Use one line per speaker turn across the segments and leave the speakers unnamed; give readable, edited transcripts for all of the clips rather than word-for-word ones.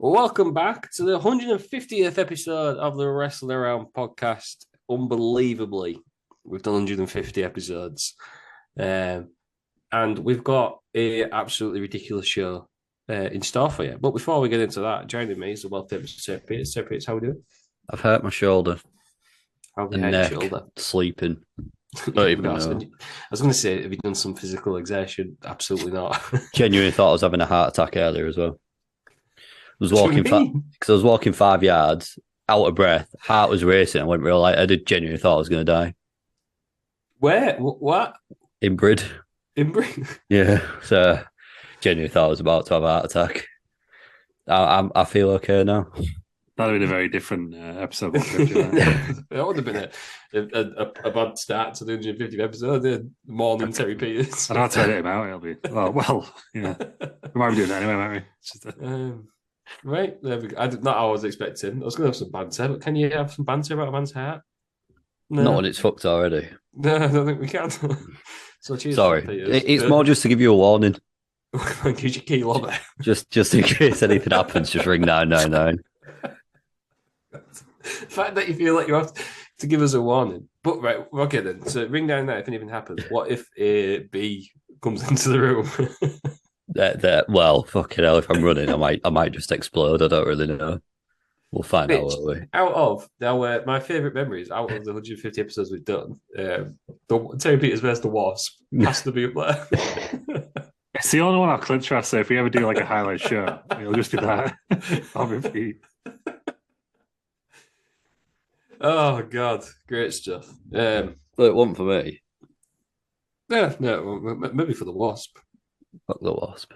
Well, welcome back to the 150th episode of the Wrestling Around podcast. Unbelievably, we've done 150 episodes. And we've got a absolutely ridiculous show in store for you. But before we get into that, joining me is the world famous Sir Peters. Sir Peters, how are we doing?
I've hurt my shoulder
How have you
and
hurt your
neck
shoulder?
sleeping. Don't even
No,
know.
I was going to say, have you done some physical exertion? Absolutely not.
Genuinely thought I was having a heart attack earlier as well. I was
What do you
walking
mean?
because I was walking 5 yards, out of breath, heart was racing. I went real light. I did genuinely thought I was going to die.
Where? What?
Inbred.
In Britain?
Yeah. So genuinely thought I was about to have a heart attack. I feel okay now.
That would have been a very different episode. 150,
That would have been a bad start to the 150th episode. The morning Terry Peters.
I don't have to edit him out. It'll be yeah. We might be doing that anyway, might we? It's just
Right, there we go. Not what I was expecting. I was going to have some banter, but can you have some banter about a man's heart? No,
Not when it's fucked already.
no, I don't think we can. So cheers.
Sorry. It's more just to give you a warning.
Gives you key lobby.
Just in case anything happens, just ring 999.
The fact that you feel like you have to give us a warning. But right, okay then. So ring down there if anything happens. What if a bee comes into the room?
Well, fucking hell, if I'm running, I might just explode. I don't really know. We'll find out, won't we?
Out of now, my favourite memories out of the 150 episodes we've done, the Terry Peters versus the Wasp has to be up there.
it's the only one I'll clip trust. So if we ever do like a highlight show, it'll just be that on repeat.
Oh God, great stuff.
But it wasn't for me.
Yeah, no, maybe for the Wasp.
Fuck the Wasp.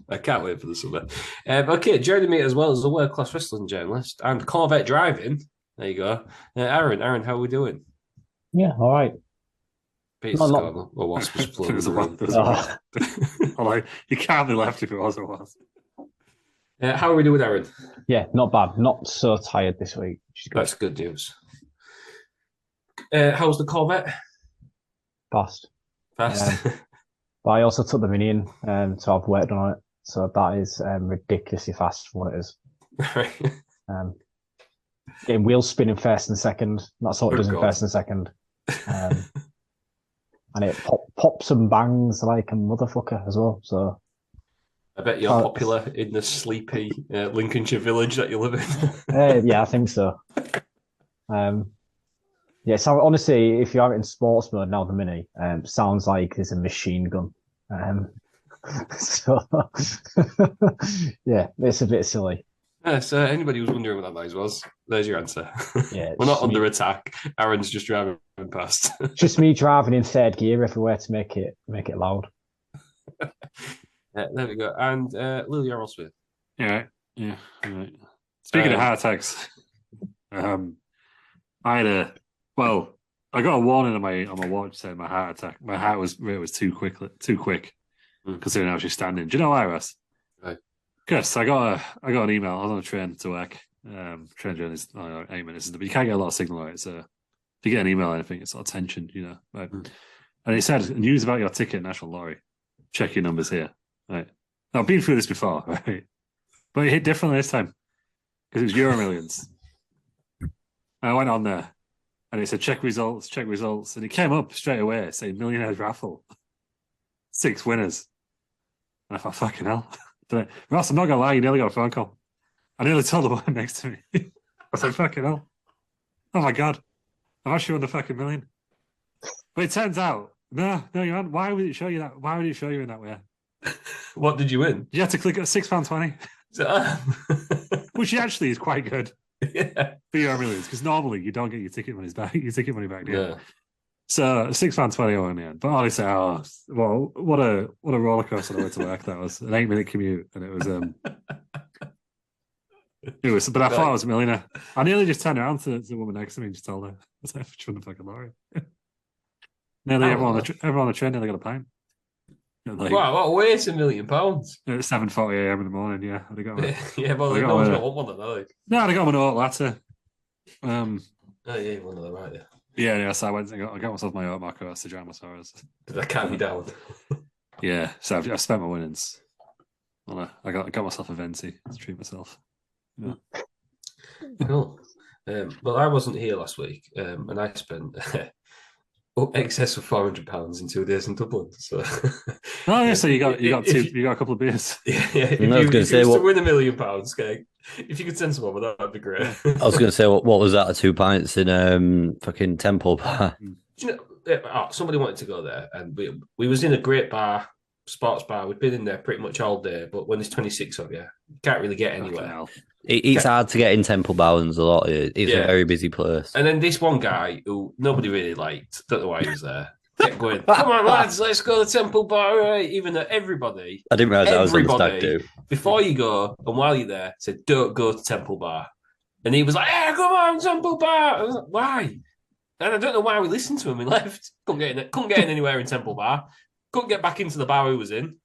I can't wait for the summer. Okay, joining me as well as a world-class wrestling journalist and Corvette driving. There you go. Aaron, how are we doing?
Yeah, all right.
Peter's
No,
got a Wasp was floating
There's a
around.
like, you can't be left if it was a wasp.
How are we doing, Aaron?
Yeah, not bad. Not so tired this week. Which is good.
That's good news. How's the Corvette?
Fast.
Fast.
But I also took the Mini in, so I've worked on it. So that is ridiculously fast for what it is. Getting wheels spinning first and second. That's what it does in first and second. And it pops and bangs like a motherfucker as well. So
I bet you're popular in the sleepy Lincolnshire village that you live in.
yeah, I think so. Yeah, so honestly, if you have it in sports mode now, the Mini sounds like it's a machine gun. So yeah, it's a bit silly.
So anybody who's wondering what that noise was, there's your answer.
Yeah,
we're not under attack. Aaron's just driving past.
Just me driving in third gear everywhere to make it loud.
There we go. And Lily Arrowsmith.
Yeah, right. Speaking of heart attacks, I had I got a warning on my watch saying my heart attack. My heart rate was too quick, considering how she's standing. Do you know why, Russ?
Right.
Because I got an email. I was on a train to work. Train journey is 8 minutes, but you can't get a lot of signal right. So if you get an email or anything, it's sort of tension, Right? And it said news about your ticket, National Lottery. Check your numbers here. Right. Now I've been through this before, right? But it hit differently this time because it was Euro Millions. I went on there. And it said, check results. And it came up straight away saying, Millionaires Raffle. 6 winners. And I thought, fucking hell. Ross, I'm not going to lie, you nearly got a phone call. I nearly told the one next to me. I was like, fucking hell. Oh my God. I've actually won the fucking million. But it turns out, no, you haven't. Why would it show you that? Why would it show you in that way?
What did you win?
You had to click at £6.20. Which actually is quite good.
Yeah.
For your millions, because normally you don't get your ticket money back.
Yeah.
So £6.20 in the end. But honestly, what a roller coaster way to work that was. An 8-minute commute, and it was. But I thought I was a millionaire. I nearly just turned around to the woman next to me and just told her, "I was like, won the fucking lottery." Nearly everyone on the train nearly got a pint.
Wow, what a waste £1 million.
At 7:40 a.m. in the morning, yeah. I'd have got
yeah, but no one's got one of those.
No, I'd have got my note latter.
Oh yeah, one of them, right?
Yeah. So I got myself my oat marker to drown my sorrows.
But that can't be down.
Yeah, so I've spent my winnings I got myself a venti to treat myself. Yeah.
Cool. Well, I wasn't here last week, and I spent excess of £400 in 2 days in Dublin. So,
Oh yeah, so you got a couple of beers.
Yeah. If
I was
you
gonna say,
was to win £1 million, Skank, if you could send some over, that'd be great.
I was going to say, what was that? 2 pints in fucking Temple Bar.
Do you know, somebody wanted to go there, and we was in a great bar, sports bar. We'd been in there pretty much all day, but when there's 26 of you can't really get anywhere.
It's hard to get in Temple Bowens a lot. It's a very busy place.
And then this one guy who nobody really liked, don't know why he was there, kept going, come on lads, let's go to the Temple Bar, right? Even though everybody,
I didn't realise I was on the stag do.
Before you go and while you're there, said, don't go to Temple Bar. And he was like, yeah, come on, Temple Bar. I was like, why? And I don't know why we listened to him. We left. Couldn't get in anywhere in Temple Bar. Couldn't get back into the bar he was in.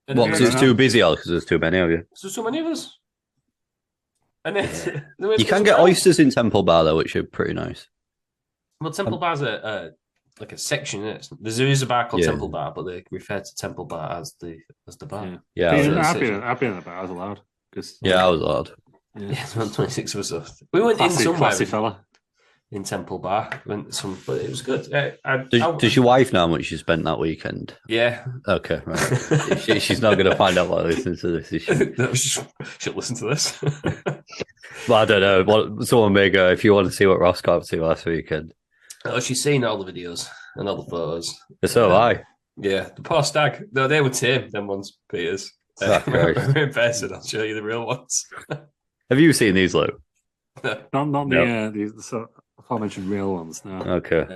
And
what, because it's too busy or because there's too many of you?
There's so many of us. And then
you can get oysters in Temple Bar though, which are pretty nice.
Well, Temple Bar's like a section. There is a bar called Temple Bar, but they refer to Temple Bar as the bar.
Yeah, I've been in the bar. I was allowed.
I was allowed.
Yeah, it's about 26 of us. We went in somewhere.
Classy fella.
In Temple Bar, but it was good.
Does your wife know how much you spent that weekend?
Yeah.
Okay, right. she's not going to find out while listening to this, is she?
No, she'll listen to this.
Well, I don't know. Someone may go, if you want to see what Ross got up to last weekend.
Oh, she's seen all the videos and all the photos.
So have I.
Yeah, the poor stag. No, they were tame, them ones, Peters. In person, I'll show you the real ones.
Have you seen these, Lou?
Not the aforementioned real ones. No.
Okay.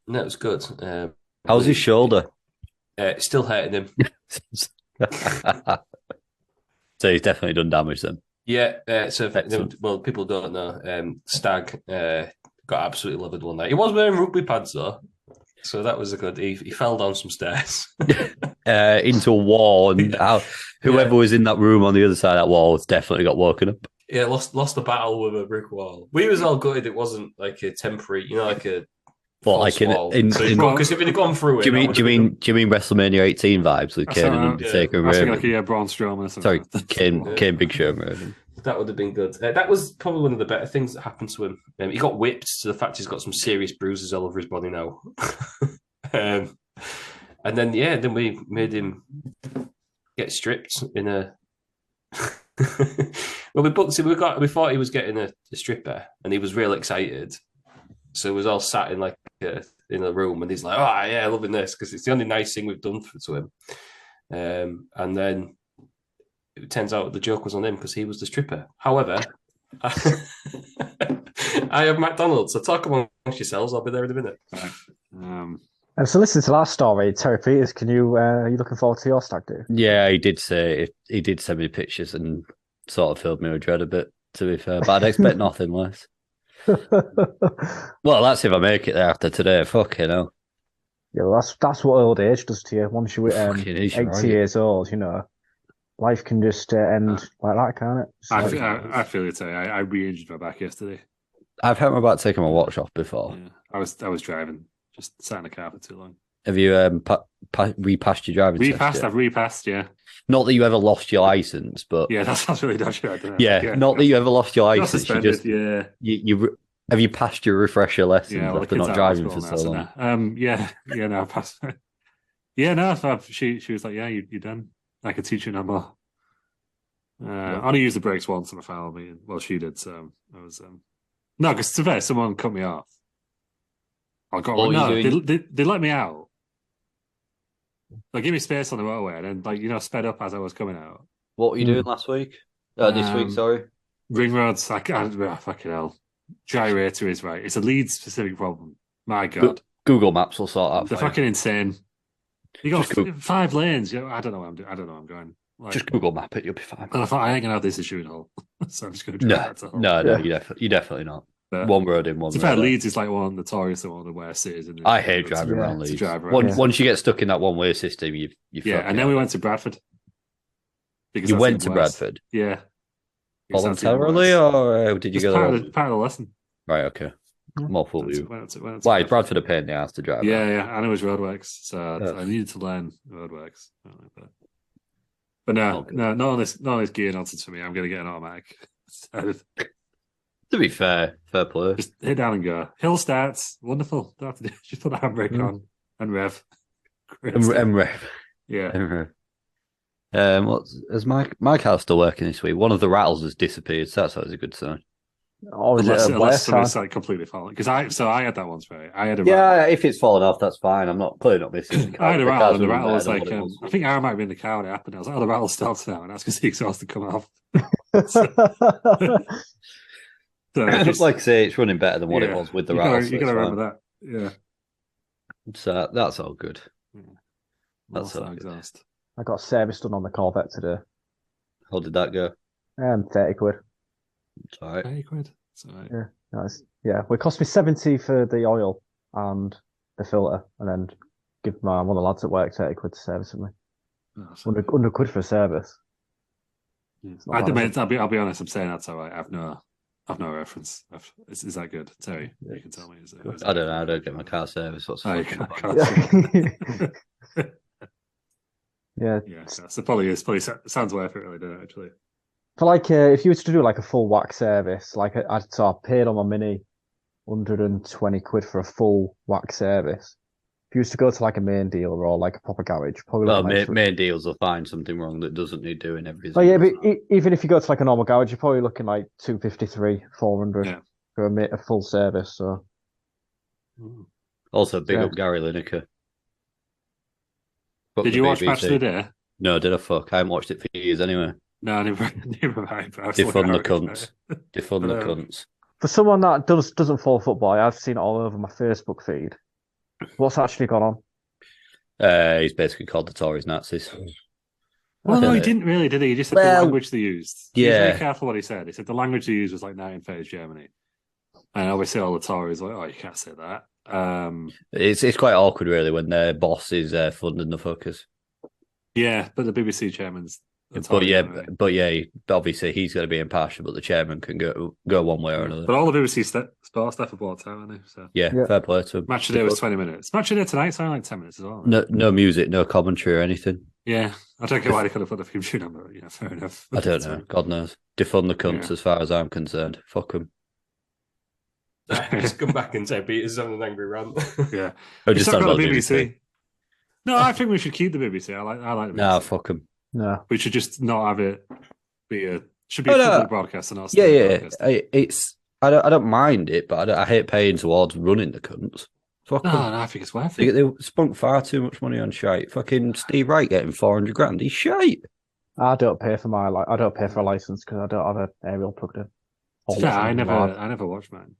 No, it was good.
How's his shoulder?
Still hurting him.
So he's definitely done damage then.
Yeah. Well, people don't know. Stag got absolutely livid one night. He was wearing rugby pads though, so that was a good. He fell down some stairs
into a wall, and whoever was in that room on the other side of that wall has definitely got woken up.
Yeah, lost the battle with a brick wall. We was all gutted. It wasn't like a temporary, like a wall. Because if it had gone through it,
do you mean WrestleMania 18 vibes with Kane and Undertaker and Raven?
Braun Strowman.
Sorry, Kane, Big Show, and Raven.
That would have been good. That was probably one of the better things that happened to him. He got whipped to the fact he's got some serious bruises all over his body now. And then we made him get stripped in a. Well, we booked him. We thought he was getting a stripper, and he was real excited. So he was all sat in in a room, and he's like, "Oh yeah, loving this," because it's the only nice thing we've done to him. And then it turns out the joke was on him because he was the stripper. However, I have McDonald's, so talk amongst yourselves. I'll be there in a minute.
So listen to that story, Terry Peters. Are you looking forward to your stag do?
Yeah, he did send me pictures and sort of filled me with dread a bit, to be fair. But I'd expect nothing less. Well, that's if I make it there after today. Fucking hell.
Yeah, well, that's what old age does to you. Once you're 80 years old, life can just end like that, can't it?
I feel it. I re-injured my back yesterday.
I've hurt my back taking my watch off before.
Yeah, I was driving, just sat in the car for too long.
Have you repassed your driving test?
I've repassed, yeah.
Not that you ever lost your license, but
yeah, that sounds really dodgy.
Yeah, not that you ever lost your license. You just
you
have you passed your refresher lessons after not driving for so long?
No, I passed. Yeah, no, she was like, yeah, you're done. I could teach you no more. I only used the brakes once and I fouled me. Well, she did, so I was no, because to be fair, someone cut me off. They let me out. Like, give me space on the motorway, and then sped up as I was coming out.
What were you doing last week? This week, sorry.
Ring roads, fucking hell. Gyrator is right. It's a Leeds specific problem. My God.
Google Maps will sort that.
They're fucking insane. You got 5 lanes. I don't know what I'm doing. I don't know where I'm going.
Just Google Map it. You'll be fine.
And I thought I ain't gonna have this issue in Hull, so I'm just gonna drive back to Hull.
No, you're definitely not.
But
one road in, one road.
Fair, Leeds is like one of the notorious and one of the worst cities.
I hate driving around Leeds. Once you get stuck in that one-way system, you
and then we went to Bradford.
You went to Bradford?
Yeah.
Voluntarily, or did you go there?
Part of the lesson.
Right, okay. More fool you. Why is Bradford a pain in the ass to drive?
Yeah, and it was roadworks, so I needed to learn roadworks. But no,
Okay.
no, none of this gear nonsense for me. I'm going to get an automatic. So
To be fair play.
just hit down and go. Hill starts, wonderful. Don't have to do, just put the handbrake on and rev. Great stuff.
Rev.
Yeah.
Is my car's still working this week? One of the rattles has disappeared, so that's always a good sign.
Or is it a
Unless
wear
something's
sign?
like completely falling. Because I had that once, right? I had a
Yeah, if it's fallen off, that's fine. I'm not clearly not missing.
I had a
The
rattle,
car's
and the
running
rattle was
better
like,
than what it was.
I think I might have been in the car when it happened. I was like, oh, the rattle stops now, and that's because the exhaust had come off. So just,
like I say, it's running better than what it
yeah,
was with the
you
rattle.
gotta, you gotta remember that. Yeah.
So that's all good.
That's
all good.
exhaust.
I got service done on the Corvette today.
How did that go?
30 quid.
It's all right.
30 quid. It's all right.
Yeah, nice. Yeah, well, it cost me 70 for the oil and the filter, and then give one of the lads at work 30 quid to service with me.
Oh, so-
100 quid for a service. It's not bad, is it?
I'll be honest. I'm saying that's all right. I've no reference. Is that good, Terry? You can tell me. Is it
I don't know. I don't get my car service. What's
Oh, you
fucking
can't.
Yeah.
Yeah, so probably sounds worth it, really, doesn't it, actually?
For like, if you were to do like a full wax service, like I paid on my Mini 120 quid for a full wax service. If you was to go to like a main dealer or like a proper garage, probably
Well,
looking like
main deals will find something wrong that doesn't need doing every.
Oh yeah, but even if you go to like a normal garage, you're probably looking like 253, 400
Yeah.
for a full service. So
Also, big
Yeah.
up Gary Lineker.
Did you watch Match of the Day?
No, did I fuck? I haven't watched it for years anyway.
No, never mind. But I was
Defund the
looking at
cunts.
it.
Defund the cunts.
for someone that doesn't follow football, I've seen it all over my Facebook feed. What's actually gone on?
He's basically called the Tories Nazis.
Well, no, he
Okay.
didn't really, did he? He just said
Well,
the language they used. He was
yeah.
very careful what he said. He said the language they used was like 1930s Germany. And obviously all the Tories were like, oh, you can't say that.
It's quite awkward, really, when their boss is funding the fuckers.
Yeah, but the BBC chairman's a
But
Tory,
yeah,
anyway.
obviously he's going to be impartial, but the chairman can go one way or another.
But all the BBC sports stuff have bought out, haven't they? So
Yeah,
Yeah.
fair play to him.
Match of the Day was 20 minutes. Match of the Day tonight's only like 10 minutes as well.
No music, no commentary or anything.
Yeah, I don't get why they could have put the theme tune on, but yeah, fair enough.
I don't know. God knows. Defund the cunts,
Yeah.
as far as I'm concerned. Fuck them.
Just come back and say Peter's having an angry rant.
Yeah,
Or
it's
just
not
sounds
got
like
the BBC.
BBC.
No, I think we should keep the BBC. I like the BBC.
Nah, fuck them.
No.
We should just not have it be a should be
Oh,
a
no.
public broadcast and not
Yeah,
state
yeah.
broadcast.
I don't mind it, but I hate paying towards running the cunts. Fuck
No,
them.
no, I think it's worth
They,
it.
they spunk far too much money on shite. Fucking Steve Wright getting 400 grand. He's shite.
I don't pay for I don't pay for a license because I don't have an aerial plugged in. Or
Yeah,
watching
I
live.
never watch mine.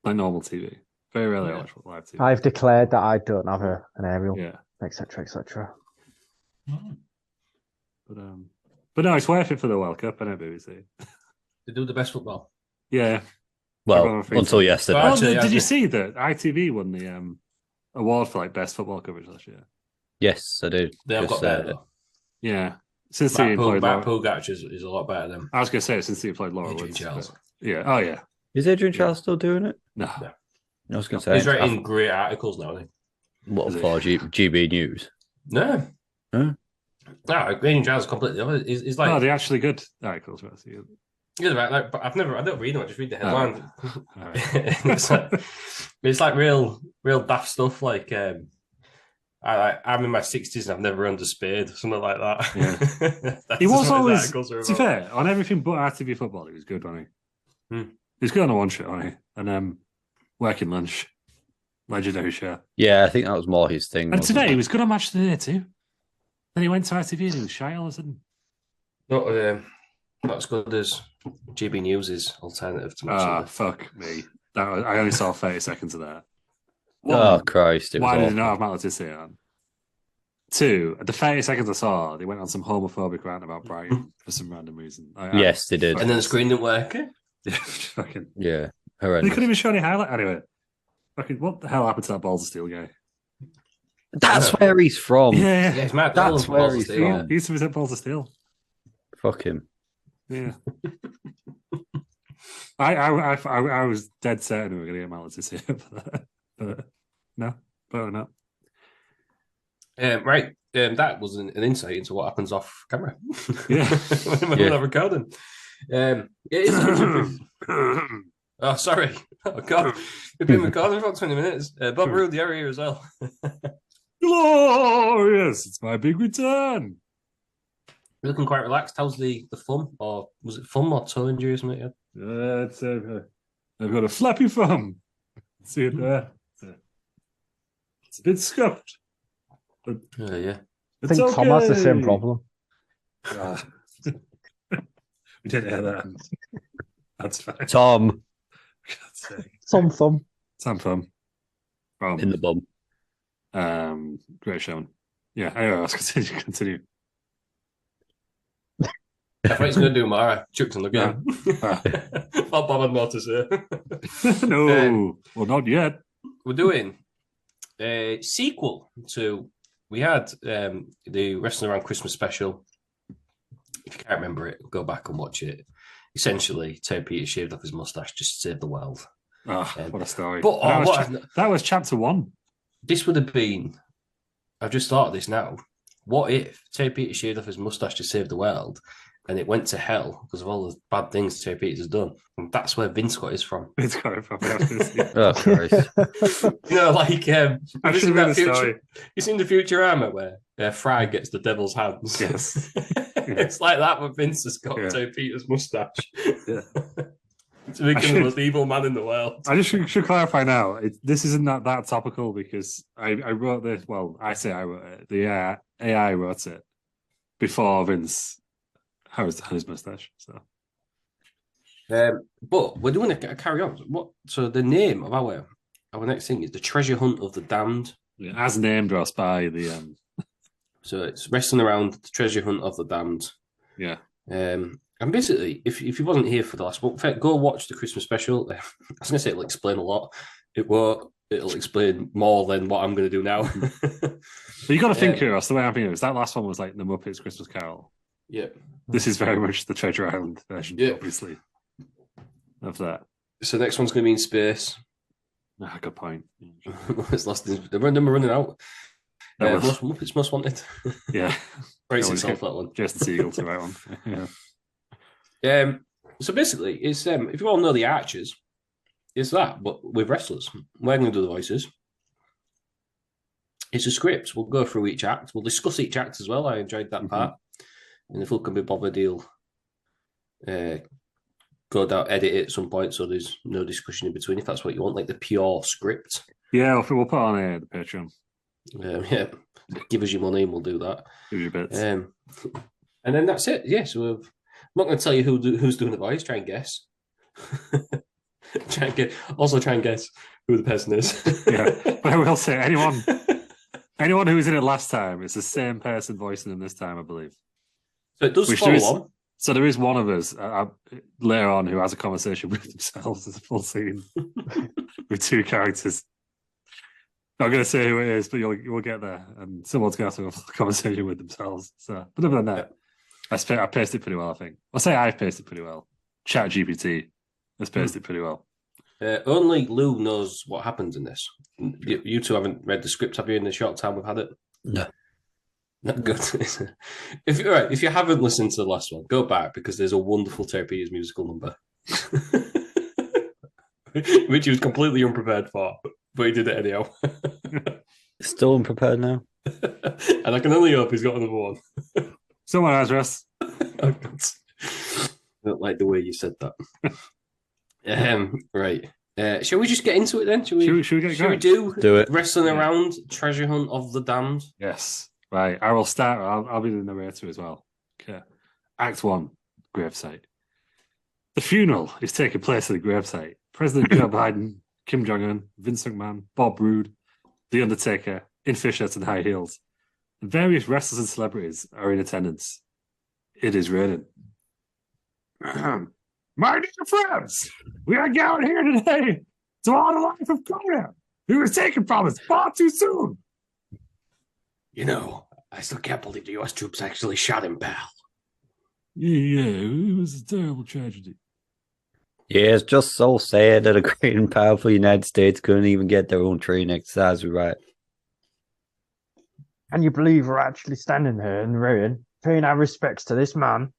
Like normal TV. Very rarely I watch live TV.
I've declared that I don't have an aerial,
Yeah.
etc., etc.
But no, it's worth it for the World Cup, isn't it, BBC?
They do the best football.
Yeah.
Well,
Everyone thinks
until
so.
yesterday.
Well,
Oh,
Actually,
did you
I-
see that ITV won the award for like best football coverage last year?
Yes, I do.
They have
Just,
got better though.
Yeah. Since they
Matt
employed Laura,
Pulgatch is a lot better than
I was going to say since they employed Laura
Adrian
Woods.
Charles.
but- Yeah. Oh yeah.
Is Adrian Charles still doing it?
No.
I was going to say.
He's writing great articles now, I think.
What
Is it?
for GB News?
No.
Huh?
No, Adrian Charles is completely other. He's like,
Oh, they're actually good articles. Right? So
yeah, right, like, but I don't read them. I just read the headline.
all right.
it's like real daft stuff. Like I'm in my 60s and I've never owned a spade, something like that.
Yeah.
That's
He was
what his
always,
articles are
to be
about.
fair, on everything but RTV football, he was good, wasn't he?
Hmm.
He was good on the one show, wasn't he? And Working Lunch, legendary show.
Yeah, I think that was more his thing.
And
wasn't
today
it?
he was good on Match of the Day too. Then he went to ITV and he was shy all of a sudden.
Not as good as GB News' alternative to Match
Ah,
of the Day.
fuck me. I only saw 30 seconds of that.
Oh,
One,
Christ. It was
why did
awful.
they not have Matt Letizia on? Two, the 30 seconds I saw, they went on some homophobic rant about Brighton for some random reason.
Yes, they did.
And then the screen didn't work.
Fucking,
Yeah,
they
horrendous.
couldn't even show any highlight. Anyway, fucking, what the hell happened to that balls of steel guy?
That's where he's from.
Yeah,
Yeah, it's Matt
That's
Dillon from
where
Balls of
he's
Steel.
from.
he used to present balls of steel.
Fuck him.
Yeah. I was dead certain we were going to get Matt Letizia for that. But no, better not.
Right, that was an insight into what happens off camera.
Yeah.
when we're not recording. It is a much improved. Oh, sorry. Oh, God. We've been recording for about 20 minutes. Bob Roode, you're here as well.
Glorious! It's my big return.
You're looking quite relaxed. How's the thumb? Or was it thumb or toe injury or something?
I've got a flappy thumb. See it there? It's a bit scuffed. But
Yeah.
I think Tom has the same problem.
We didn't hear that. That's fine.
Tom
Some thumb.
Sam thumb.
in the bum.
Great showing. Yeah, anyway, let's continue.
I thought he's going to do Mara. Chuck's on the game. Bob had more to say.
No, well, not yet.
We're doing a sequel to... We had the Wrestling Around Christmas special. If you can't remember it, go back and watch it. Essentially, Terry Peters shaved off his mustache just to save the world.
Oh, what a story.
But
that was chapter 1.
This would have been... I've just thought of this now. What if Terry Peters shaved off his mustache to save the world and it went to hell because of all the bad things Terry Peters has done? And that's where Vince Scott is from.
Vince Scott is from.
Oh, Christ.
You know, like...
I should read the story.
You seen the Futurama where Fry gets the devil's hands?
Yes.
It's like that, but Vince has got Terry Peters' mustache.
Yeah.
To make him the most evil man in the world.
I just should clarify now. This isn't that topical because I wrote this. Well, I say I wrote it. The AI wrote it before Vince had his mustache. So,
but we're doing a carry on. So the name of our next thing is the Treasure Hunt of the Damned.
yeah, as named us by the
So it's Wrestling Around the Treasure Hunt of the Damned.
yeah.
And basically, if you wasn't here for the last one, go watch the Christmas special. I was going to say it'll explain a lot. It won't. It'll explain more than what I'm going to do now.
But you got to think, Ross, the way I'm thinking is that last one was like the Muppets Christmas Carol.
Yeah.
This is very much the Treasure Island version, obviously, of that.
So next one's going to be in space.
Good point.
It's lost. They're running out. Muppets Most Wanted.
Yeah.
Writes itself, that one.
Jason Segel to that one. Yeah.
So basically, it's if you all know the Archers, it's that, but with wrestlers. We're going to do the voices. It's a script. We'll go through each act. We'll discuss each act as well. I enjoyed that part. And if we can be bothered, he'll go down, edit it at some point, so there's no discussion in between. If that's what you want, like the pure script.
Yeah, we'll put on the Patreon.
Yeah, give us your money and we'll do that.
Give you bits.
And then that's it. Yeah, so I'm not going to tell you who's doing the voice. Try and guess. Try and guess who the person is.
Yeah, but I will say anyone who was in it last time, it's the same person voicing them this time, I believe.
So it does follow on.
So there is one of us later on who has a conversation with themselves as a full scene with two characters. Not going to say who it is, but you'll get there, and someone's going to have a conversation with themselves. So, but other than that, I paced it pretty well. I think I'll say I've paced it pretty well. ChatGPT has paced it pretty well.
Only Lou knows what happens in this. You two haven't read the script, have you? In the short time we've had it,
No.
Not good. If you haven't listened to the last one, go back because there's a wonderful Terry Peters musical number, which he was completely unprepared for, but he did it anyhow.
Still unprepared now.
And I can only hope he's got another one.
Someone has, Russ.
I don't like the way you said that. Right. Shall we just get into it then? Shall we do
it?
Wrestling Around Treasure Hunt of the Damned?
Yes. Right. I will start. I'll be the narrator as well. Okay. Act 1, gravesite. The funeral is taking place at the gravesite. President Joe Biden, Kim Jong-un, Vince McMahon, Bob Roode, The Undertaker, in fishnets and high heels. And various wrestlers and celebrities are in attendance. It is raining. My dear friends, we are gathered here today to honor the life of Conan, who was taken from us far too soon.
You know, I still can't believe the U.S. troops actually shot him, pal.
Yeah, it was a terrible tragedy.
Yeah, it's just so sad that a great and powerful United States couldn't even get their own training exercise right.
And you believe we're actually standing here in the ruin, paying our respects to this man?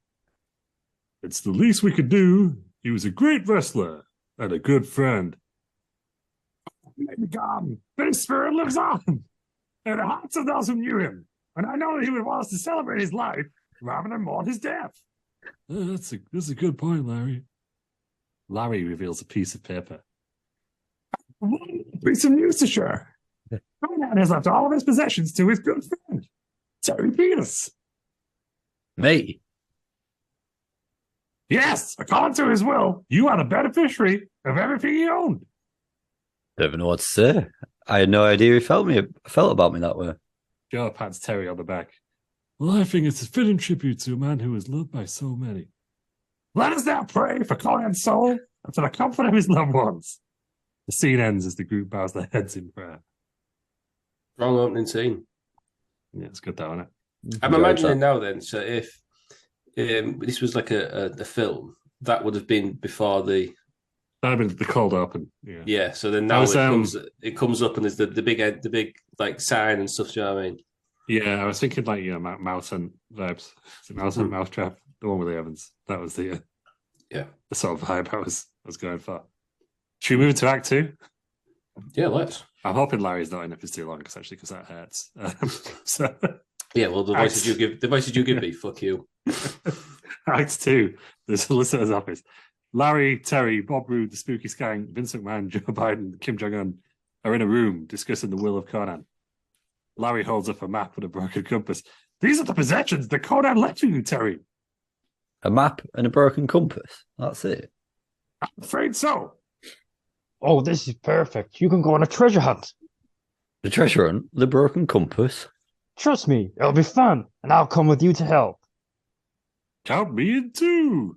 It's the least we could do. He was a great wrestler and a good friend. May be gone, but his spirit lives on in the hearts of those who knew him. And I know that he would want us to celebrate his life rather than mourn his death. That's a good point, Larry. Larry reveals a piece of paper. Piece of news to share. Conan has left all of his possessions to his good friend, Terry Peters.
Me?
Yes, according to his will, you are the beneficiary of everything he owned.
Don't even know what to say. I had no idea he felt about me that way.
Joe pats Terry on the back. Well, I think it's a fitting tribute to a man who was loved by so many. Let us now pray for Conan's soul and for the comfort of his loved ones. The scene ends as the group bows their heads in prayer.
Wrong opening scene.
Yeah, it's good, though, isn't it?
I'm imagining now then, so if this was like a film, that would have been before the...
That'd have been the cold open.
Yeah, so then now it comes up and there's the big like sign and stuff, do you know what I mean?
Yeah, I was thinking like, Mouse and vibes. Is it Mouse and Mousetrap? The one with the Evans. That was the sort of vibe I was going for. Should we move into Act 2?
Yeah, let's.
I'm hoping Larry's not in it for too long, because that hurts. So
yeah, well, the voices you give me, fuck you.
Act 2, the solicitor's office. Larry, Terry, Bob Roode, the Spooky Skank, Vince McMahon, Joe Biden, Kim Jong-un are in a room discussing the will of Conan. Larry holds up a map with a broken compass. These are the possessions that Conan left you, Terry.
A map and a broken compass. That's it.
I'm afraid so.
Oh, this is perfect. You can go on a treasure hunt.
The treasure hunt? The broken compass?
Trust me, it'll be fun, and I'll come with you to help.
Count me in too.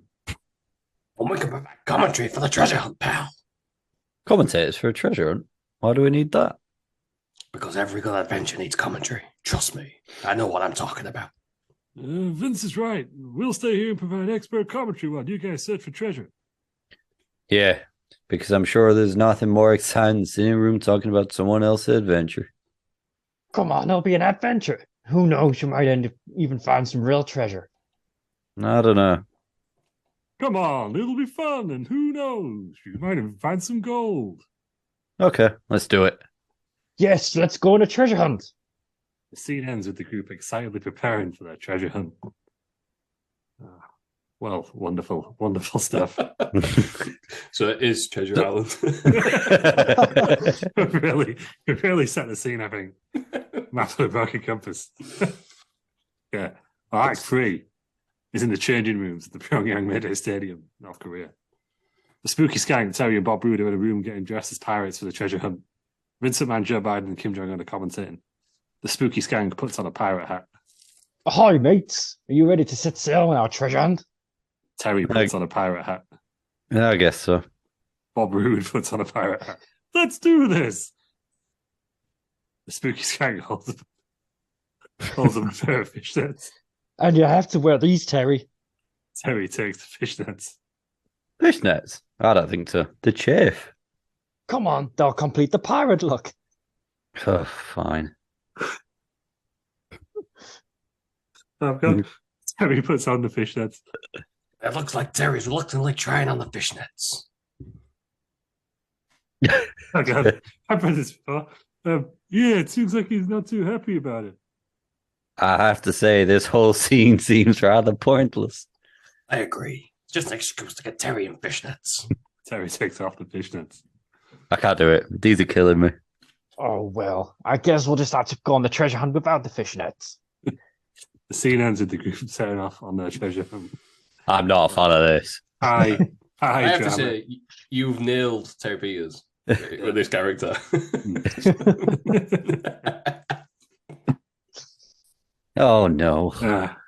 I'll make a commentary for the treasure hunt, pal.
Commentators for a treasure hunt? Why do we need that?
Because every good adventure needs commentary. Trust me, I know what I'm talking about.
Vince is right. We'll stay here and provide expert commentary while you guys search for treasure.
Yeah, because I'm sure there's nothing more exciting than sitting in a room talking about someone else's adventure.
Come on, it'll be an adventure. Who knows, you might even find some real treasure.
I don't know.
Come on, it'll be fun, and who knows, you might even find some gold.
Okay, let's do it.
Yes, let's go on a treasure hunt.
The scene ends with the group excitedly preparing for their treasure hunt. Well, wonderful, wonderful stuff.
So it is Treasure Island.
we've really set the scene, I think. Map of the broken compass. Yeah. Act 3 is in the changing rooms at the Pyongyang Mayday Stadium, North Korea. The Spooky Skank, Terry and Bob Roode are in a room getting dressed as pirates for the treasure hunt. Vince McMahon, Joe Biden, and Kim Jong-un are commentating. The Spooky Skank puts on a pirate hat.
Ahoy, mates. Are you ready to set sail on our treasure hunt?
Terry puts on a pirate hat.
Yeah, I guess so.
Bob Roode puts on a pirate hat. Let's do this! The Spooky Skank holds up a pair of fishnets.
And you have to wear these, Terry.
Terry takes the fishnets.
Fishnets? I don't think so. The chafe.
Come on, they'll complete the pirate look.
Oh, fine.
Terry puts on the fishnets.
It looks like Terry's reluctantly trying on the fishnets.
Oh, God. I've read this before. Yeah, it seems like he's not too happy about it.
I have to say, this whole scene seems rather pointless.
I agree. It's just an excuse to get Terry in fishnets.
Terry takes off the fishnets.
I can't do it. These are killing me.
Oh, well, I guess we'll just have to go on the treasure hunt without the fishnets.
The scene ends with the group setting off on their treasure hunt.
I'm not a fan of this.
I have to say, you've nailed Terry Peters with this character.
Oh, no.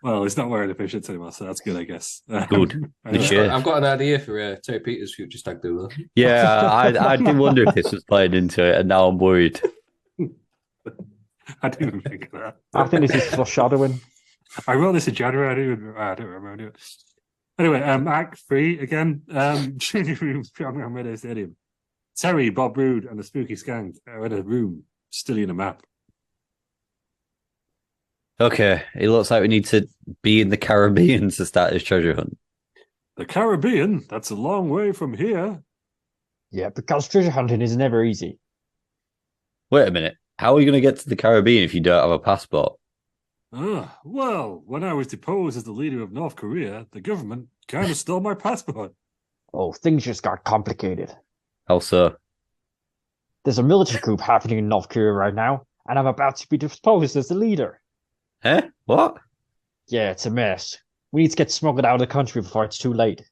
Well, he's not wearing the fishnets anymore, so that's good, I guess.
Good.
I've got an idea for Terry Peters' future stag do.
Yeah, I did wonder if this was playing into it, and now I'm worried.
I didn't even think of that.
I think this is foreshadowing.
I wrote this in January. I don't remember. Anyway, Act 3 again. Changing rooms, Pyongyang Mayday Stadium. Terry, Bob Roode, and the Spooky Skank are in a room studying a map.
Okay, it looks like we need to be in the Caribbean to start this treasure hunt.
The Caribbean? That's a long way from here.
Yeah, because treasure hunting is never easy.
Wait a minute. How are we going to get to the Caribbean if you don't have a passport?
Well, when I was deposed as the leader of North Korea, the government kind of stole my passport.
Oh, things just got complicated.
How so?
There's a military coup happening in North Korea right now, and I'm about to be deposed as the leader.
Huh? What?
Yeah, it's a mess. We need to get smuggled out of the country before it's too late.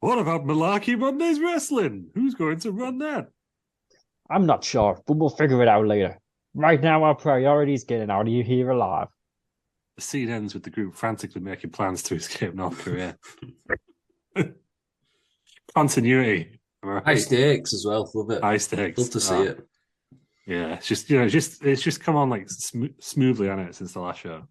What about Malarkey Mondays wrestling? Who's going to run that?
I'm not sure, but we'll figure it out later. Right now, our priority is getting out of here alive.
The scene ends with the group frantically making plans to escape North Korea. Continuity.
High stakes as well. Love it.
High stakes.
Love to see it.
Yeah, it's just come on like smoothly on it since the last show.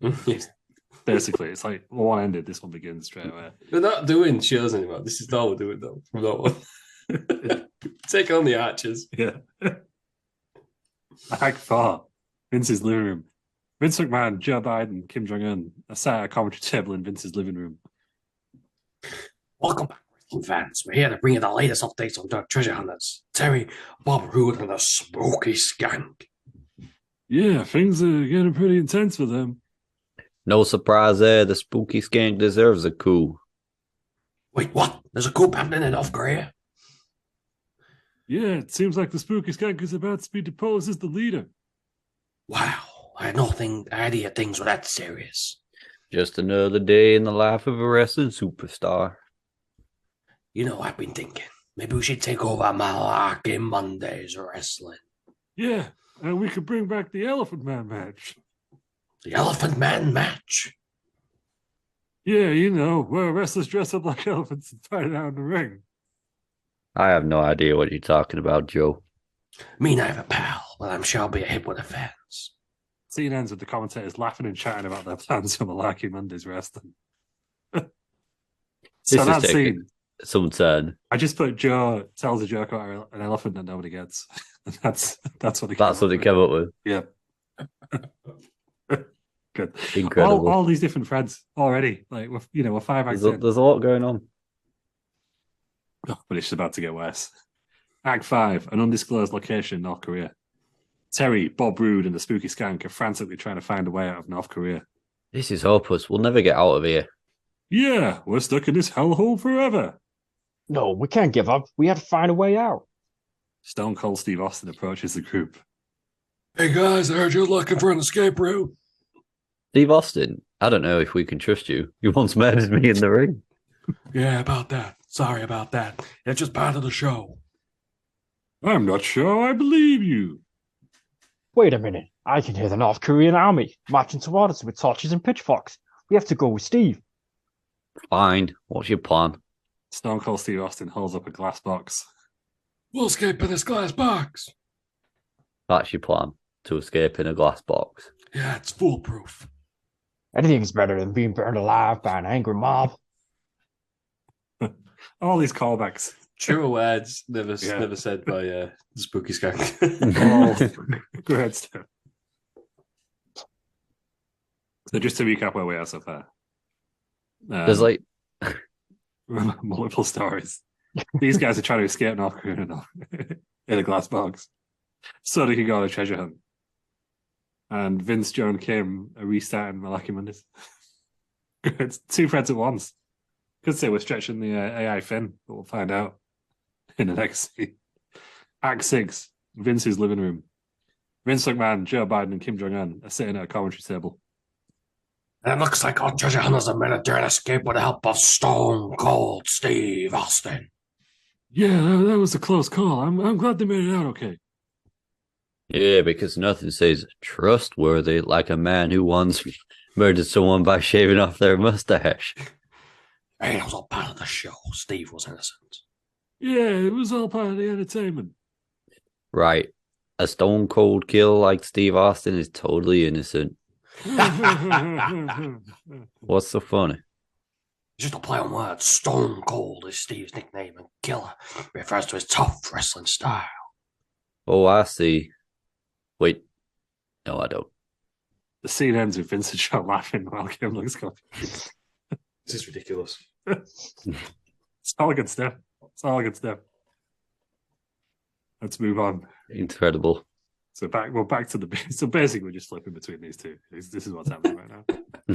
Basically, it's like one ended, this one begins straight away.
We're not doing shows anymore. This is all we're doing though. From that one. Take on the Archers.
Yeah. Act 4. Vince's living room. Vince McMahon, Joe Biden, Kim Jong Un are sat at a commentary table in Vince's living room.
Welcome back, wrestling fans. We're here to bring you the latest updates on Dark Treasure Hunters. Terry, Bob Roode, and the Spooky Skank.
Yeah, things are getting pretty intense for them.
No surprise there. The spooky skank deserves a coup.
Wait, what? There's a coup happening in North Korea?
Yeah, it seems like the spooky skunk is about to be deposed as the leader.
Wow, I had no idea things were that serious.
Just another day in the life of a wrestling superstar.
You know, I've been thinking, maybe we should take over Malarkey Mondays wrestling.
Yeah, and we could bring back the Elephant Man match.
The Elephant Man match?
Yeah, you know, where wrestlers dress up like elephants and fight it out in the ring.
I have no idea what you're talking about, Joe.
Me neither, pal, but I'm sure I'll be a hit with the fans.
Scene ends with the commentators laughing and chatting about their plans for Malarkey Mondays wrestling.
This
So
is
that
taking
scene,
some turn.
I just put Joe tells a joke about an elephant that nobody gets. that's what
That's what they came up with.
Yeah. Good.
Incredible.
All these different threads already. Like we're 5 acts in.
There's a lot going on.
Oh, but it's about to get worse. Act 5, an undisclosed location in North Korea. Terry, Bob Roode, and the Spooky Skank are frantically trying to find a way out of North Korea.
This is hopeless. We'll never get out of here.
Yeah, we're stuck in this hellhole forever.
No, we can't give up. We have to find a way out.
Stone Cold Steve Austin approaches the group.
Hey guys, I heard you're looking for an escape route.
Steve Austin, I don't know if we can trust you. You once murdered me in the ring.
Yeah, about that. Sorry about that. It's just part of the show.
I'm not sure I believe you.
Wait a minute. I can hear the North Korean army marching towards us with torches and pitchforks. We have to go with Steve.
Fine. What's your plan?
Stone Cold Steve Austin holds up a glass box.
We'll escape in this glass box.
That's your plan. To escape in a glass box.
Yeah, it's foolproof.
Anything's better than being burned alive by an angry mob.
All these callbacks.
True words never said by the Spooky Skank.
Oh, great stuff. So just to recap where we are so far.
There's like
multiple stories. These guys are trying to escape North Korea in a glass box so they can go on a treasure hunt. And Vince, Joe, and Kim are restarting Malarkey Mondays. It's 2 threads at once. Could say we're stretching the AI fin, but we'll find out in the next scene. Act 6, Vince's living room. Vince McMahon, Joe Biden, and Kim Jong Un are sitting at a commentary table.
And it looks like our treasure hunters have made a daring escape with the help of Stone Cold Steve Austin.
Yeah, that was a close call. I'm glad they made it out okay.
Yeah, because nothing says trustworthy like a man who once murdered someone by shaving off their mustache.
Hey, that was all part of the show. Steve was innocent.
Yeah, it was all part of the entertainment.
Right. A stone cold kill like Steve Austin is totally innocent. What's so funny?
Just a play on words. Stone Cold is Steve's nickname, and Killer refers to his tough wrestling style.
Oh, I see. Wait. No, I don't.
The scene ends with Vincent Shaw laughing while Kim looks confused.
This is ridiculous.
It's all good stuff. It's all good stuff. Let's move on.
Incredible.
So we're back to the. So basically, we're just flipping between these two. This is what's happening right now.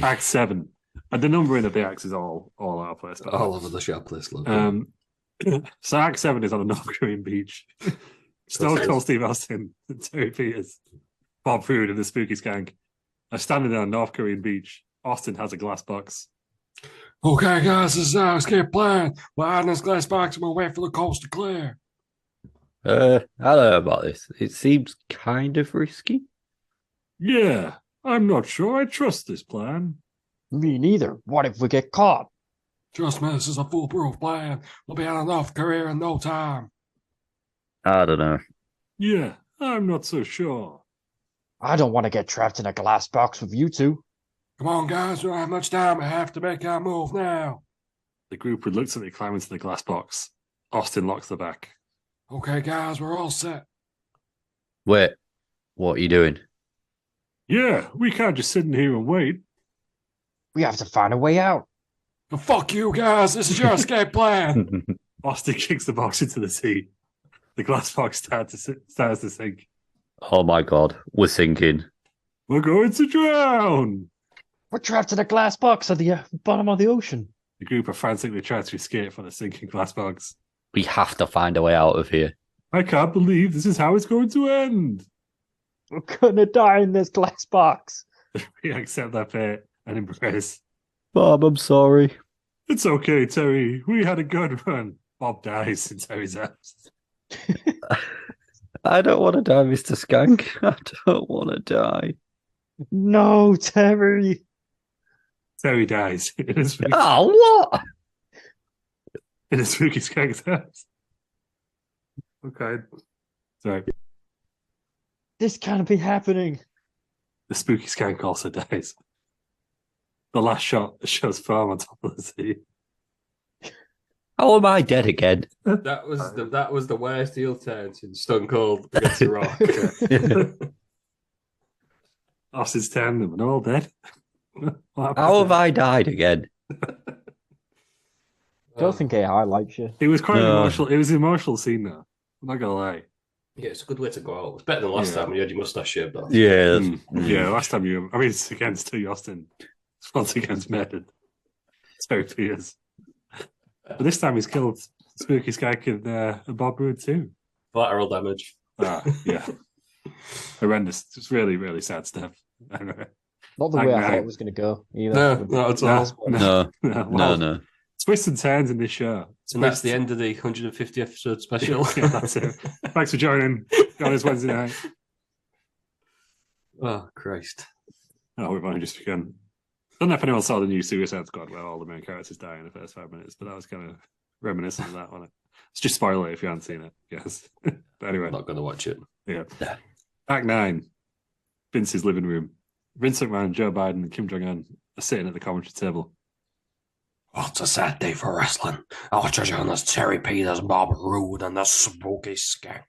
Act 7, and the numbering of the acts is all out of place.
All over the shop list. Look.
So Act 7 is on a North Korean beach. Stone Cold Steve Austin, Terry Peters, Bob Roode, and the Spooky Skank are standing on a North Korean beach. Austin has a glass box.
Okay, guys, this is our escape plan. We're hiding this glass box and we'll wait for the coast to clear.
I don't know about this. It seems kind of risky.
Yeah, I'm not sure I trust this plan.
Me neither. What if we get caught?
Trust me, this is a foolproof plan. We'll be out of North Korea in no time.
I don't know.
Yeah, I'm not so sure.
I don't want to get trapped in a glass box with you two.
Come on, guys, we don't have much time. We have to make our move now.
The group reluctantly climb into the glass box. Austin locks the back.
Okay, guys, we're all set.
Wait, what are you doing?
Yeah, we can't just sit in here and wait.
We have to find a way out.
Oh, fuck you, guys. This is your escape plan.
Austin kicks the box into the sea. The glass box starts to sink.
Oh my god, we're sinking.
We're going to drown.
We're trapped in a glass box at the bottom of the ocean.
The group are frantically trying to escape from the sinking glass box.
We have to find a way out of here.
I can't believe this is how it's going to end.
We're gonna die in this glass box.
We accept that fate and embrace.
Bob, I'm sorry.
It's okay, Terry. We had a good run. Bob dies in Terry's arms.
I don't want to die, Mr. Skank. I don't want to die.
No, Terry.
Terry dies in a spooky,
What?
in a spooky skank's arms. Okay. Sorry.
This can't be happening.
The spooky skank also dies. The last shot shows Farm on top of the sea.
How am I dead again?
That was the worst heel turn since Stone Cold against The Rock.
Austin's telling them, and they're all dead.
How have I died again?
Don't think AI likes you.
It was quite
No.
emotional. It was an emotional scene, though. I'm not gonna lie.
Yeah, it's a good way to go out. It's better than last time when you had your mustache shaved off.
Yeah.
Yeah, last time it's against Terry Austin. It's once against murdered. Terry Peters. But this time he's killed Spooky Skank and Bob Roode too.
Collateral damage.
Yeah. Horrendous. It's really, really sad stuff. Anyway.
Not the way I thought it was going to go either.
No, not at all.
No.
Twists and turns in this show.
And that's the end of the 150 episode special.
Yeah, that's it. Thanks for joining. Got this Wednesday night.
Oh, Christ.
Oh, we've only just begun. I don't know if anyone saw the new Suicide Squad where all the main characters die in the first 5 minutes, but that was kind of reminiscent of that one. It's just spoiler if you haven't seen it, yes. But anyway.
I'm not going to watch it.
Yeah. Act 9. Vince's living room. Vince McMahon, Joe Biden, and Kim Jong-un are sitting at the commentary table.
What a sad day for wrestling. Our treasure hunters Terry Peters, Bob Roode, and the Spooky Skank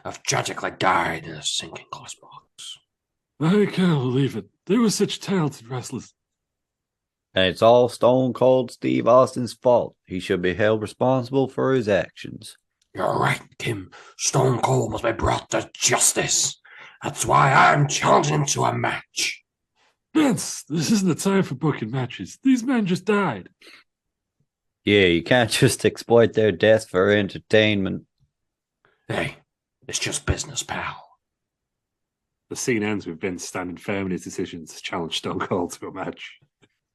have tragically died in a sinking glass box.
I can't believe it. They were such talented wrestlers.
And it's all Stone Cold Steve Austin's fault. He should be held responsible for his actions.
You're right, Kim. Stone Cold must be brought to justice. That's why I'm challenging him to a match.
Vince, this isn't the time for booking matches. These men just died.
Yeah, you can't just exploit their deaths for entertainment.
Hey, it's just business, pal.
The scene ends with Vince standing firm in his decision to challenge Stone Cold to a match.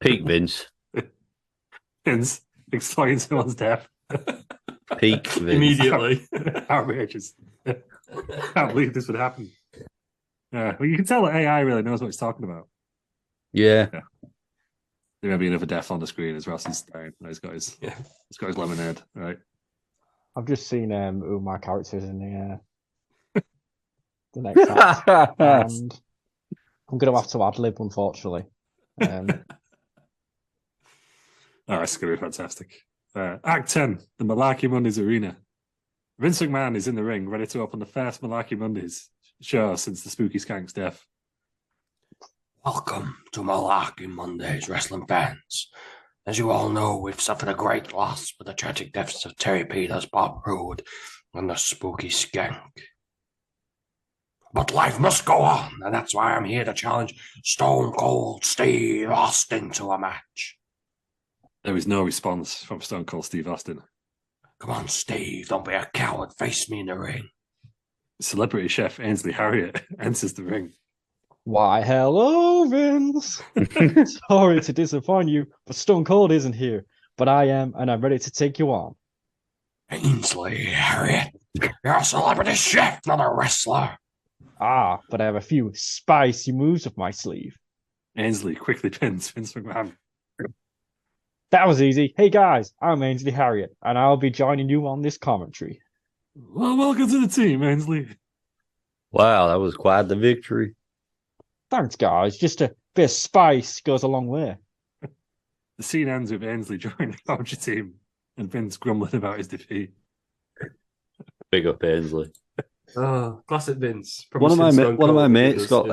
Peak Vince.
Vince explains someone's death.
Peak Vince.
Immediately.
Outrageous. Can't believe this would happen. Yeah, well, you can tell that AI really knows what it's talking about.
Yeah.
There may be another death on the screen as Ross is dying. He's got his lemonade, right?
I've just seen who my characters in the next act, and I'm going to have to ad lib, unfortunately.
Oh, it's going to be fantastic. Act 10, the Malarkey Mondays Arena. Vince McMahon is in the ring, ready to open the first Malarkey Mondays show since the Spooky Skank's death.
Welcome to Malarkey Mondays, wrestling fans. As you all know, we've suffered a great loss with the tragic deaths of Terry Peters, Bob Roode, and the spooky Skank. But life must go on, and that's why I'm here to challenge Stone Cold Steve Austin to a match.
There was no response from Stone Cold Steve Austin.
Come on, Steve, don't be a coward. Face me in the ring.
Celebrity chef Ainsley Harriott enters the ring.
Why, hello, Vince. Sorry to disappoint you, but Stone Cold isn't here. But I am, and I'm ready to take you on.
Ainsley Harriott, you're a celebrity chef, not a wrestler.
Ah, but I have a few spicy moves up my sleeve.
Ainsley quickly pins Vince McMahon.
That was easy. Hey guys, I'm Ainsley Harriott, and I'll be joining you on this commentary.
Well, welcome to the team, Ainsley.
Wow, that was quite the victory.
Thanks, guys. Just a bit of spice goes a long way.
The scene ends with Ainsley joining the commentary team and Vince grumbling about his defeat.
Big up Ainsley.
Oh, classic Vince.
One of my mates got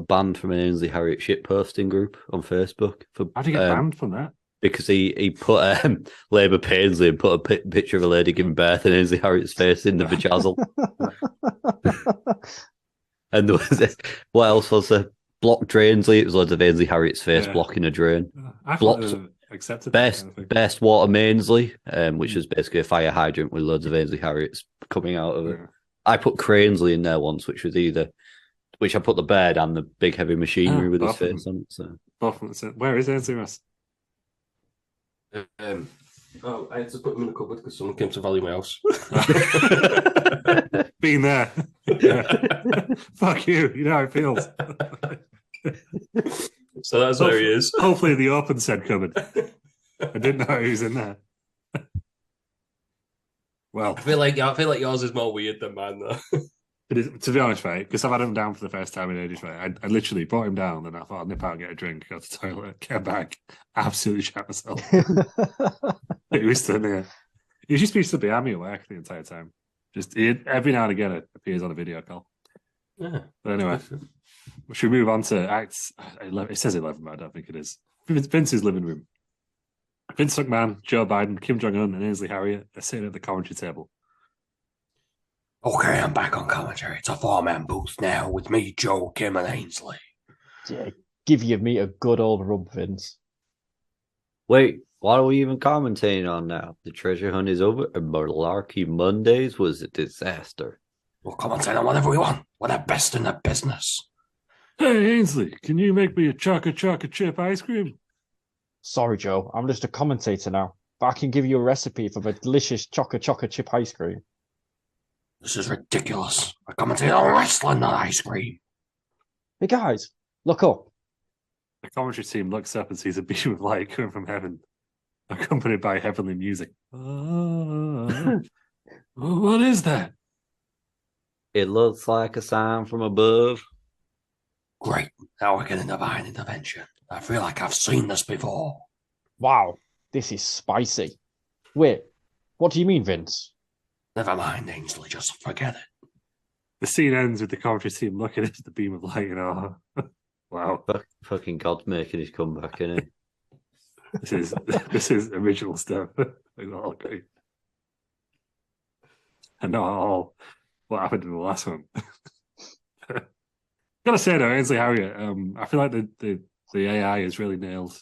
banned from an Ainsley Harriott shit posting group on Facebook for.
How did he get banned from that?
Because he put Labour Paisley and put a picture of a lady giving birth and Ainsley Harriott's face in the vajazzle. And there was what else was there? Blocked Drainsley. It was loads of Ainsley Harriott's face blocking a drain.
I
blocked
accepted
best water Mainsley, which was basically a fire hydrant with loads of Ainsley Harriot's coming out of it.
Yeah.
I put Cransley in there once, which I put the bird and the big heavy machinery with his face on it. So
where is Ainsley Ross?
I had to put him in the cupboard because someone came to value my house.
Been there. Fuck you. You know how it feels.
So that's where he is.
Hopefully the open said cupboard. I didn't know he was in there. Well,
I feel like yours is more weird than mine, though.
It is, to be honest, right? Because I've had him down for the first time in ages, right? I literally brought him down, and I thought I'd nip out and get a drink, go to the toilet, get back, absolutely shat myself. He was still there. He just used to be at me at work the entire time. Every now and again it appears on a video call.
Yeah.
But anyway, should we move on to Acts 11? It says 11, but I don't think it is. Vince's living room. Vince McMahon, Joe Biden, Kim Jong-un, and Ainsley Harriott are sitting at the commentary table.
Okay, I'm back on commentary. It's a four-man booth now with me, Joe, Kim, and Ainsley.
Yeah, give your meat a good old rub, Vince.
Wait, what are we even commentating on now? The treasure hunt is over, and Malarkey Mondays was a disaster.
We'll commentate on whatever we want. We're the best in the business.
Hey, Ainsley, can you make me a chocolate chip ice cream?
Sorry, Joe. I'm just a commentator now, but I can give you a recipe for the delicious chocolate chip ice cream.
This is ridiculous. I commentate on wrestling, not ice cream.
Hey, guys, look up.
The commentary team looks up and sees a beam of light coming from heaven, accompanied by heavenly music. What is that?
It looks like a sign from above.
Great. Now we're getting divine intervention. I feel like I've seen this before.
Wow, this is spicy. Wait, what do you mean, Vince?
Never mind, Ainsley. Just forget it.
The scene ends with the commentary team looking at the beam of light and awe. Wow.
Fucking God's making his comeback, isn't he?
This is original stuff. Okay. And not all what happened in the last one. Gotta say though, Ainsley Harriott, I feel like the AI has really nailed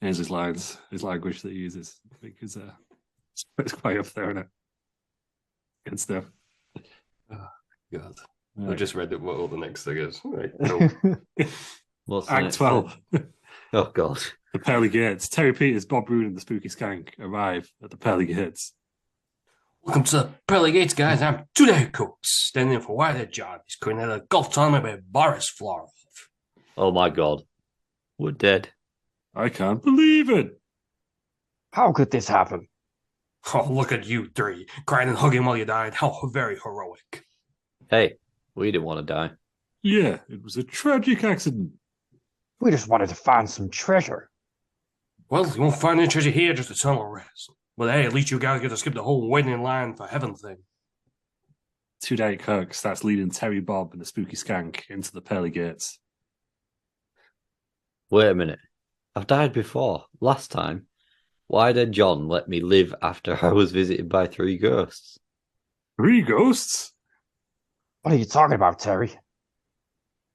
Ainsley's lines, his language that he uses, because it's quite up there, isn't it? Good stuff.
Oh, God.
Right.
I just read what all the next thing is. Right, cool.
What's
Act 12.
Oh, God.
The Pearly Gates. Terry Peters, Bob Roode, and the Spooky Skank arrive at the Pearly Gates.
Welcome to the Pearly Gates, guys. I'm Today Cooks, standing for Wildest John. He's going at a golf tournament with Boris Florov.
Oh, my God. We're dead.
I can't believe it.
How could this happen?
Oh, look at you three, crying and hugging while you died. How very heroic.
Hey, we didn't want to die.
Yeah, it was a tragic accident.
We just wanted to find some treasure.
Well, you won't find any treasure here, just eternal rest. But hey, at least you guys get to skip the whole waiting in line for heaven thing.
Two Diet Coke starts leading Terry, Bob, and the spooky Skank into the pearly gates.
Wait a minute. I've died before. Last time. Why did John let me live after I was visited by 3 ghosts?
3 ghosts?
What are you talking about, Terry?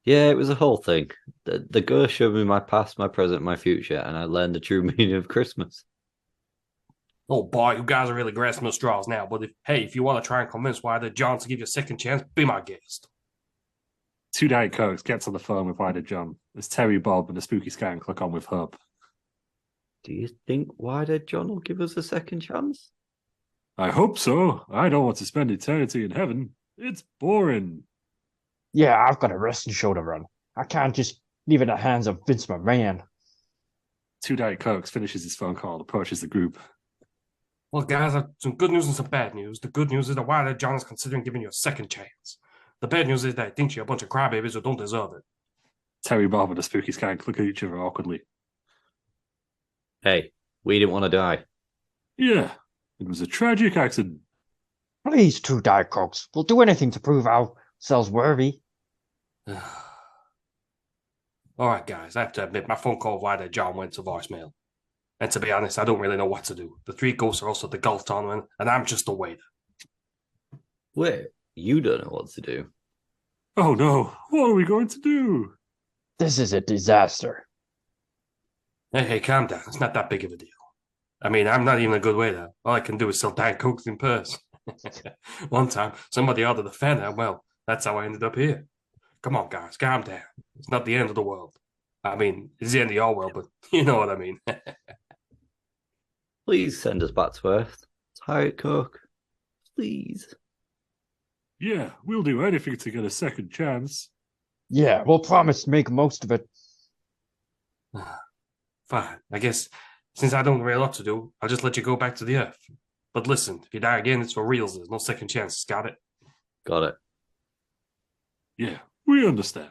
Yeah, it was a whole thing. The ghost showed me my past, my present, my future, and I learned the true meaning of Christmas.
Oh boy, you guys are really grasping at straws now. But if you want to try and convince Wildest John to give you a second chance, be my guest.
2 Diet Cokes gets on the phone with Wildest John as Terry, Bob, and the spooky Skank look on with hope.
Do you think why did John will give us a second chance?
I hope so. I don't want to spend eternity in heaven. It's boring.
Yeah, I've got a wrestling show to run. I can't just leave it in the hands of Vince McMahon.
2 Diet Cokes finishes his phone call and approaches the group.
Well, guys, some good news and some bad news. The good news is that Wildest John is considering giving you a second chance. The bad news is that he thinks you're a bunch of crybabies who don't deserve it.
Terry, Bob, and the spooky Skank look at each other awkwardly.
Hey, we didn't want to die.
Yeah, it was a tragic accident.
Please, 2 Diet Cokes. We'll do anything to prove ourselves worthy.
All right, guys, I have to admit, my phone call with Wildest John went to voicemail. And to be honest, I don't really know what to do. The 3 ghosts are also at the golf tournament, and I'm just a waiter.
Wait, you don't know what to do.
Oh no, what are we going to do?
This is a disaster.
Hey, calm down. It's not that big of a deal. I mean, I'm not even a good waiter. All I can do is sell Diet Cokes in purse. One time, somebody ordered a Fanta, and well, that's how I ended up here. Come on, guys, calm down. It's not the end of the world. I mean, it's the end of your world, but you know what I mean.
Please send us back to Earth. Diet Coke. Please.
Yeah, we'll do anything to get a second chance.
Yeah, we'll promise to make most of it.
Fine. I guess since I don't really know what to do, I'll just let you go back to the Earth. But listen, if you die again, it's for reals. There's no second chances. Got it?
Got it.
Yeah, we understand.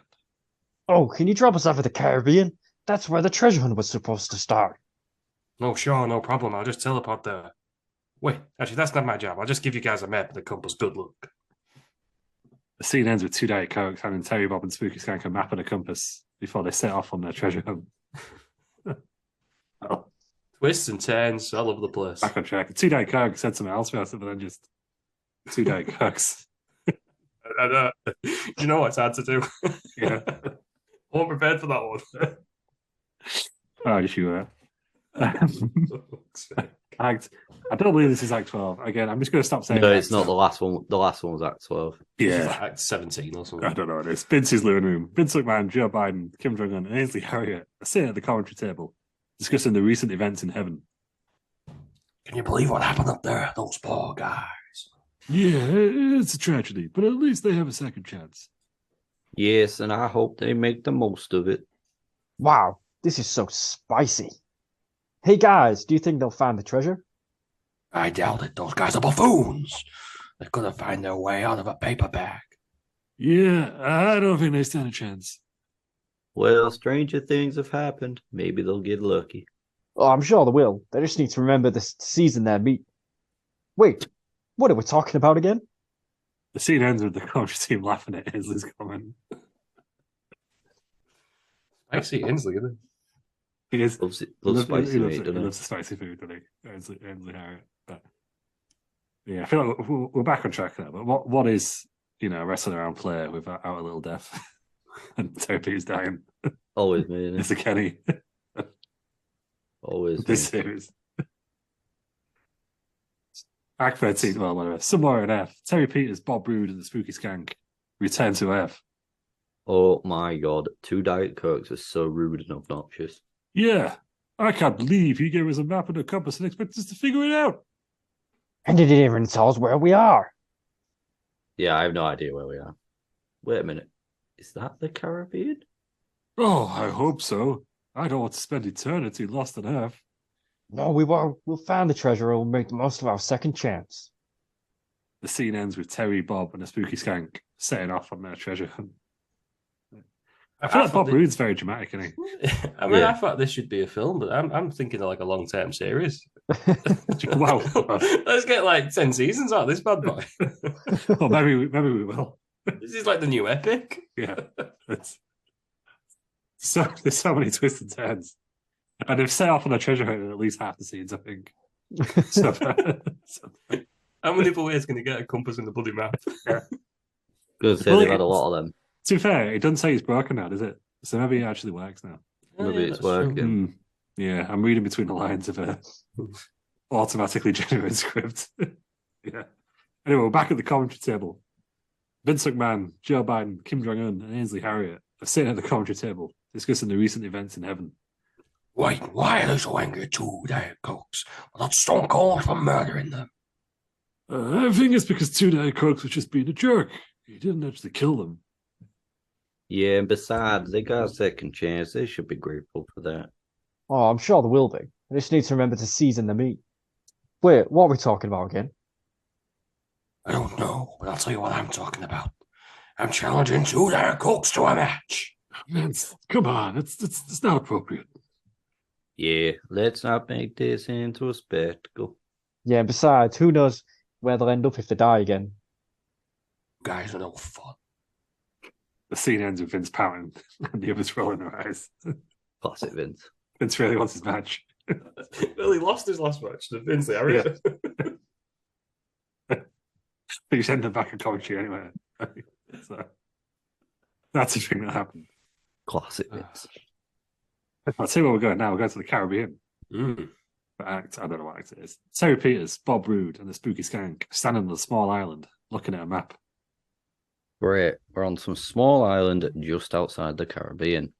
Oh, can you drop us off at the Caribbean? That's where the treasure hunt was supposed to start.
No, sure, no problem. I'll just teleport there. Wait, actually, that's not my job. I'll just give you guys a map and a compass. Good luck.
The scene ends with 2 Diet Cokes handing Terry, Bob, and Spooky Skank a map and a compass before they set off on their treasure hunt. Oh,
Twists and turns all over the place.
back on track. 2 Diet Cokes said something else about it, but then just 2 Diet Cokes.
You know what's hard to do?
Yeah.
I wasn't prepared for that one.
Oh, yes, you were. Act. I don't believe this is Act 12. Again, I'm just going to stop saying.
No,
Act
it's not
12.
the last one. The last one was Act 12.
It's like
Yeah,
Act 17 or something.
I don't know what it is. Vince's living room. Vince McMahon, Joe Biden, Kim Jong Un, and Ainsley Harriott are sitting at the commentary table discussing the recent events in heaven.
Can you believe what happened up there? Those poor guys.
Yeah, it's a tragedy, but at least they have a second chance.
Yes, and I hope they make the most of it.
Wow, this is so spicy. Hey guys, do you think they'll find the treasure?
I doubt it. Those guys are buffoons. They couldn't find their way out of a paper bag.
Yeah, I don't think they stand a chance.
Well, stranger things have happened. Maybe they'll get lucky.
Oh, I'm sure they will. They just need to remember this season their meat. Wait, what are we talking about again?
The scene ends with the commentary team laughing at Ainsley's comment.
I see Inslee, isn't it?
He is.
Loves
He
spicy
loves,
meat,
he
doesn't
loves the spicy food, doesn't he? Ainsley Harriott. But yeah, I feel like we're back on track now. But what is, wrestling around play without a little death? And Toby is dying.
he? Always me, innit?
Mr. Kenny.
Always
This
me.
series. Act 13, well, whatever. Somewhere on Earth, Terry Peters, Bob Roode, and the Spooky Skank return to Earth.
Oh my god, 2 Diet Cokes are so rude and obnoxious.
Yeah, I can't believe he gave us a map and a compass and expected us to figure it out.
And he didn't even tell us where we are.
Yeah, I have no idea where we are. Wait a minute. Is that the Caribbean?
Oh, I hope so. I don't want to spend eternity lost on Earth.
No, we won't. We'll find the treasure and we'll make the most of our second chance.
The scene ends with Terry, Bob, and the Spooky Skank setting off on their treasure hunt. I feel like Bob Roode's very dramatic, isn't he?
I mean,
Yeah.
I thought this should be a film, but I'm thinking of like a long-term series.
Wow.
Let's get like 10 seasons out of this bad boy.
Well, maybe we will.
This is like the new epic.
Yeah. There's so many twists and turns. And they've set off on a treasure hunt in at least half the scenes, I think. So,
How many ways can you get a compass in the bloody map?
Good to say
Well,
they've had a lot of them.
to be fair, it doesn't say it's broken now, does it? So maybe it actually works now.
Maybe it's
that's true.
working.
Yeah, I'm reading between the lines of a automatically generated script. Yeah. Anyway, we're back at the commentary table. Vince McMahon, Joe Biden, Kim Jong Un, and Ainsley Harriott are sitting at the commentary table discussing the recent events in heaven.
Wait, why are they so angry too, Diet Cokes? Well, that's Stone Cold for murdering them.
I think it's because Two Diet Cokes was just being a jerk. He didn't actually kill them.
Yeah, and besides, they got a second chance. They should be grateful for that.
Oh, I'm sure they will be. I just need to remember to season the meat. Wait, what are we talking about again?
I don't know, but I'll tell you what I'm talking about. I'm challenging Two Diet Cokes to a match.
Vince, come on, it's not appropriate.
Yeah, let's not make this into a spectacle.
Yeah, and besides, who knows where they'll end up if they die again?
Guys are no fun.
The scene ends with Vince pouting and the others rolling their eyes.
Classic Vince.
Vince really wants his match.
Well, he lost his last match to Vince Harriott.
He sent them back in commentary anyway. So that's the thing that happened.
Classic Vince.
I'll tell you where we're going now. We're going to the Caribbean.
Mm.
For act, I don't know what act it is. Terry Peters, Bob Roode, and the Spooky Skank standing on a small island looking at a map.
Great. We're on some small island just outside the Caribbean.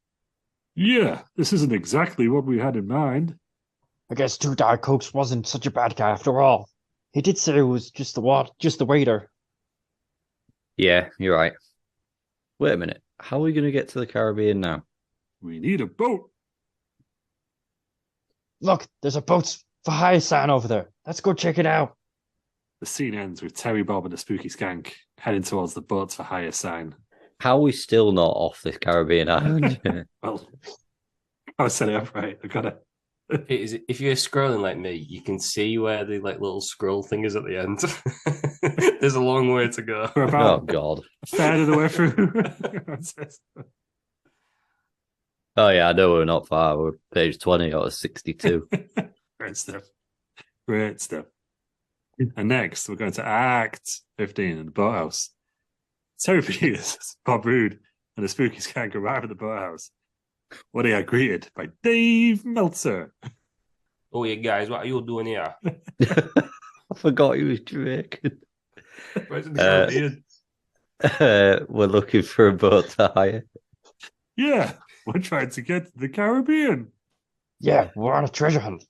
Yeah, this isn't exactly what we had in mind.
I guess Two Diet Cokes wasn't such a bad guy after all. He did say it was just the waiter.
Yeah, you're right. Wait a minute. How are we going to get to the Caribbean now?
We need a boat.
Look, there's a boat for hire sign over there. Let's go check it out.
The scene ends with Terry, Bob, and the Spooky Skank heading towards the boats for hire sign.
How are we still not off this Caribbean island?
Well, I set it up right. I got it.
If you're scrolling like me, you can see where the like little scroll thing is at the end. There's a long way to go.
We're
Oh,
about
God.
a third of the way through.
Oh, yeah, I know we're not far. We're page 20 out of 62.
Great stuff. Great stuff. And next, we're going to Act 15 in the boathouse. Terry Peters, Bob Roode, and the Spooky Skank arrive at the boathouse, where they are greeted by Dave Meltzer.
Oh, yeah, guys, what are you doing here?
I forgot he was Jamaican.
Where's the Caribbean?
We're looking for a boat to hire.
Yeah, we're trying to get to the Caribbean.
Yeah, we're on a treasure hunt.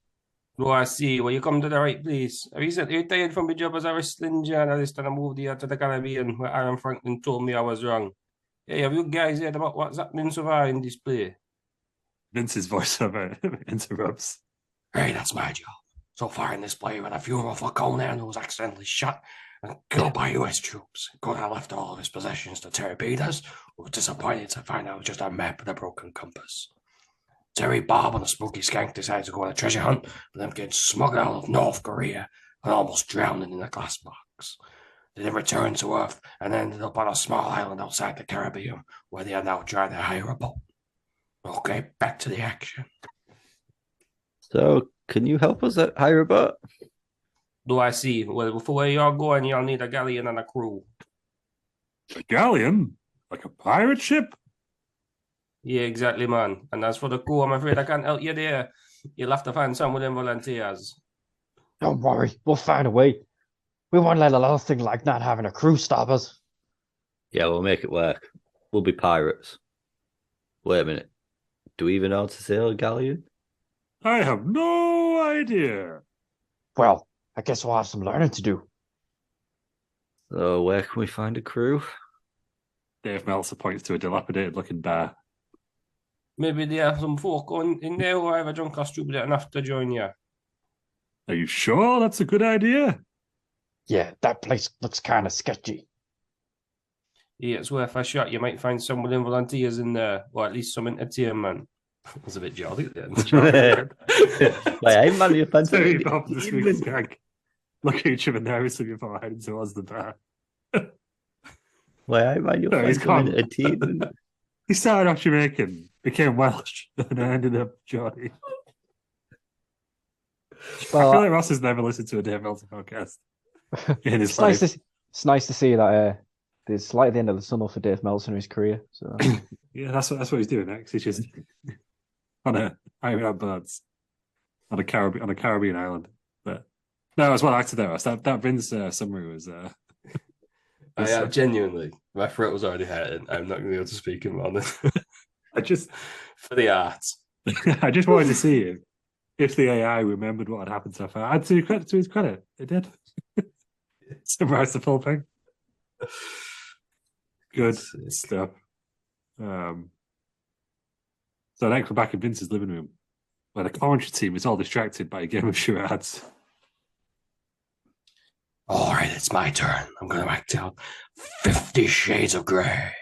Oh, I see. Well, you come to the right place. I recently retired from my job as a wrestling journalist and I moved here to the Caribbean where Aaron Franklin told me I was wrong. Hey, have you guys heard about what's happening so far in this play?
Vince's voiceover interrupts.
Hey, that's my job. So far in this play, when a funeral for Conan who was accidentally shot and killed by US troops. Conan left all of his possessions to Terry Peters, who was disappointed to find out just a map and a broken compass. Terry, Bob, and the Spooky Skank decided to go on a treasure hunt, but them getting smuggled out of North Korea and almost drowning in a glass box. They then returned to Earth and ended up on a small island outside the Caribbean, where they are now trying to hire a boat. Okay, back to the action.
So, can you help us hire a boat?
Do I see? Well, for where you're going, you'll need a galleon and a crew.
A galleon? Like a pirate ship?
Yeah, exactly, man. And as for the crew, I'm afraid I can't help you there. You'll have to find some of them volunteers.
Don't worry, we'll find a way. We won't let a little thing like not having a crew stop us.
Yeah, we'll make it work. We'll be pirates. Wait a minute. Do we even know how to sail a galleon?
I have no idea.
Well, I guess we'll have some learning to do.
So, where can we find a crew?
Dave Meltzer points to a dilapidated looking bar.
Maybe there are some folk in there who are either drunk or stupid enough to join you.
Are you sure that's a good idea?
Yeah, that place looks kind of sketchy.
Yeah, it's worth a shot. You might find some of them volunteers in there, or at least some entertainment. It was a bit jolly at the end.
Wait, hey man, you're
Terry
fantastic.
Bob and the Spooky Skank look at each other nervously before heading towards the bar.
Wait, hey man, you're
No, he's
fantastic.
gone.
A team.
He started off Jamaican, became Welsh, and ended up Geordie. I feel
Well,
like Ross has never listened to a Dave Meltzer podcast in his
it's
life.
nice to see that there's light at the end of the tunnel for Dave Meltzer in his career. So
Yeah, that's what he's doing next. He's just on a myriad birds on a Caribbean island. But no, it was well acted there, Ross. That Vince summary was.
I genuinely, my throat was already hurting. I'm not going to be able to speak in morning. For the art.
I just wanted to see if the AI remembered what had happened so far. I'd say credit to his credit. It did. Summarize the full thing. Good stuff. So next we're back in Vince's living room, where the commentary team is all distracted by a game of charades.
All right, it's my turn. I'm going to act out 50 Shades of Grey.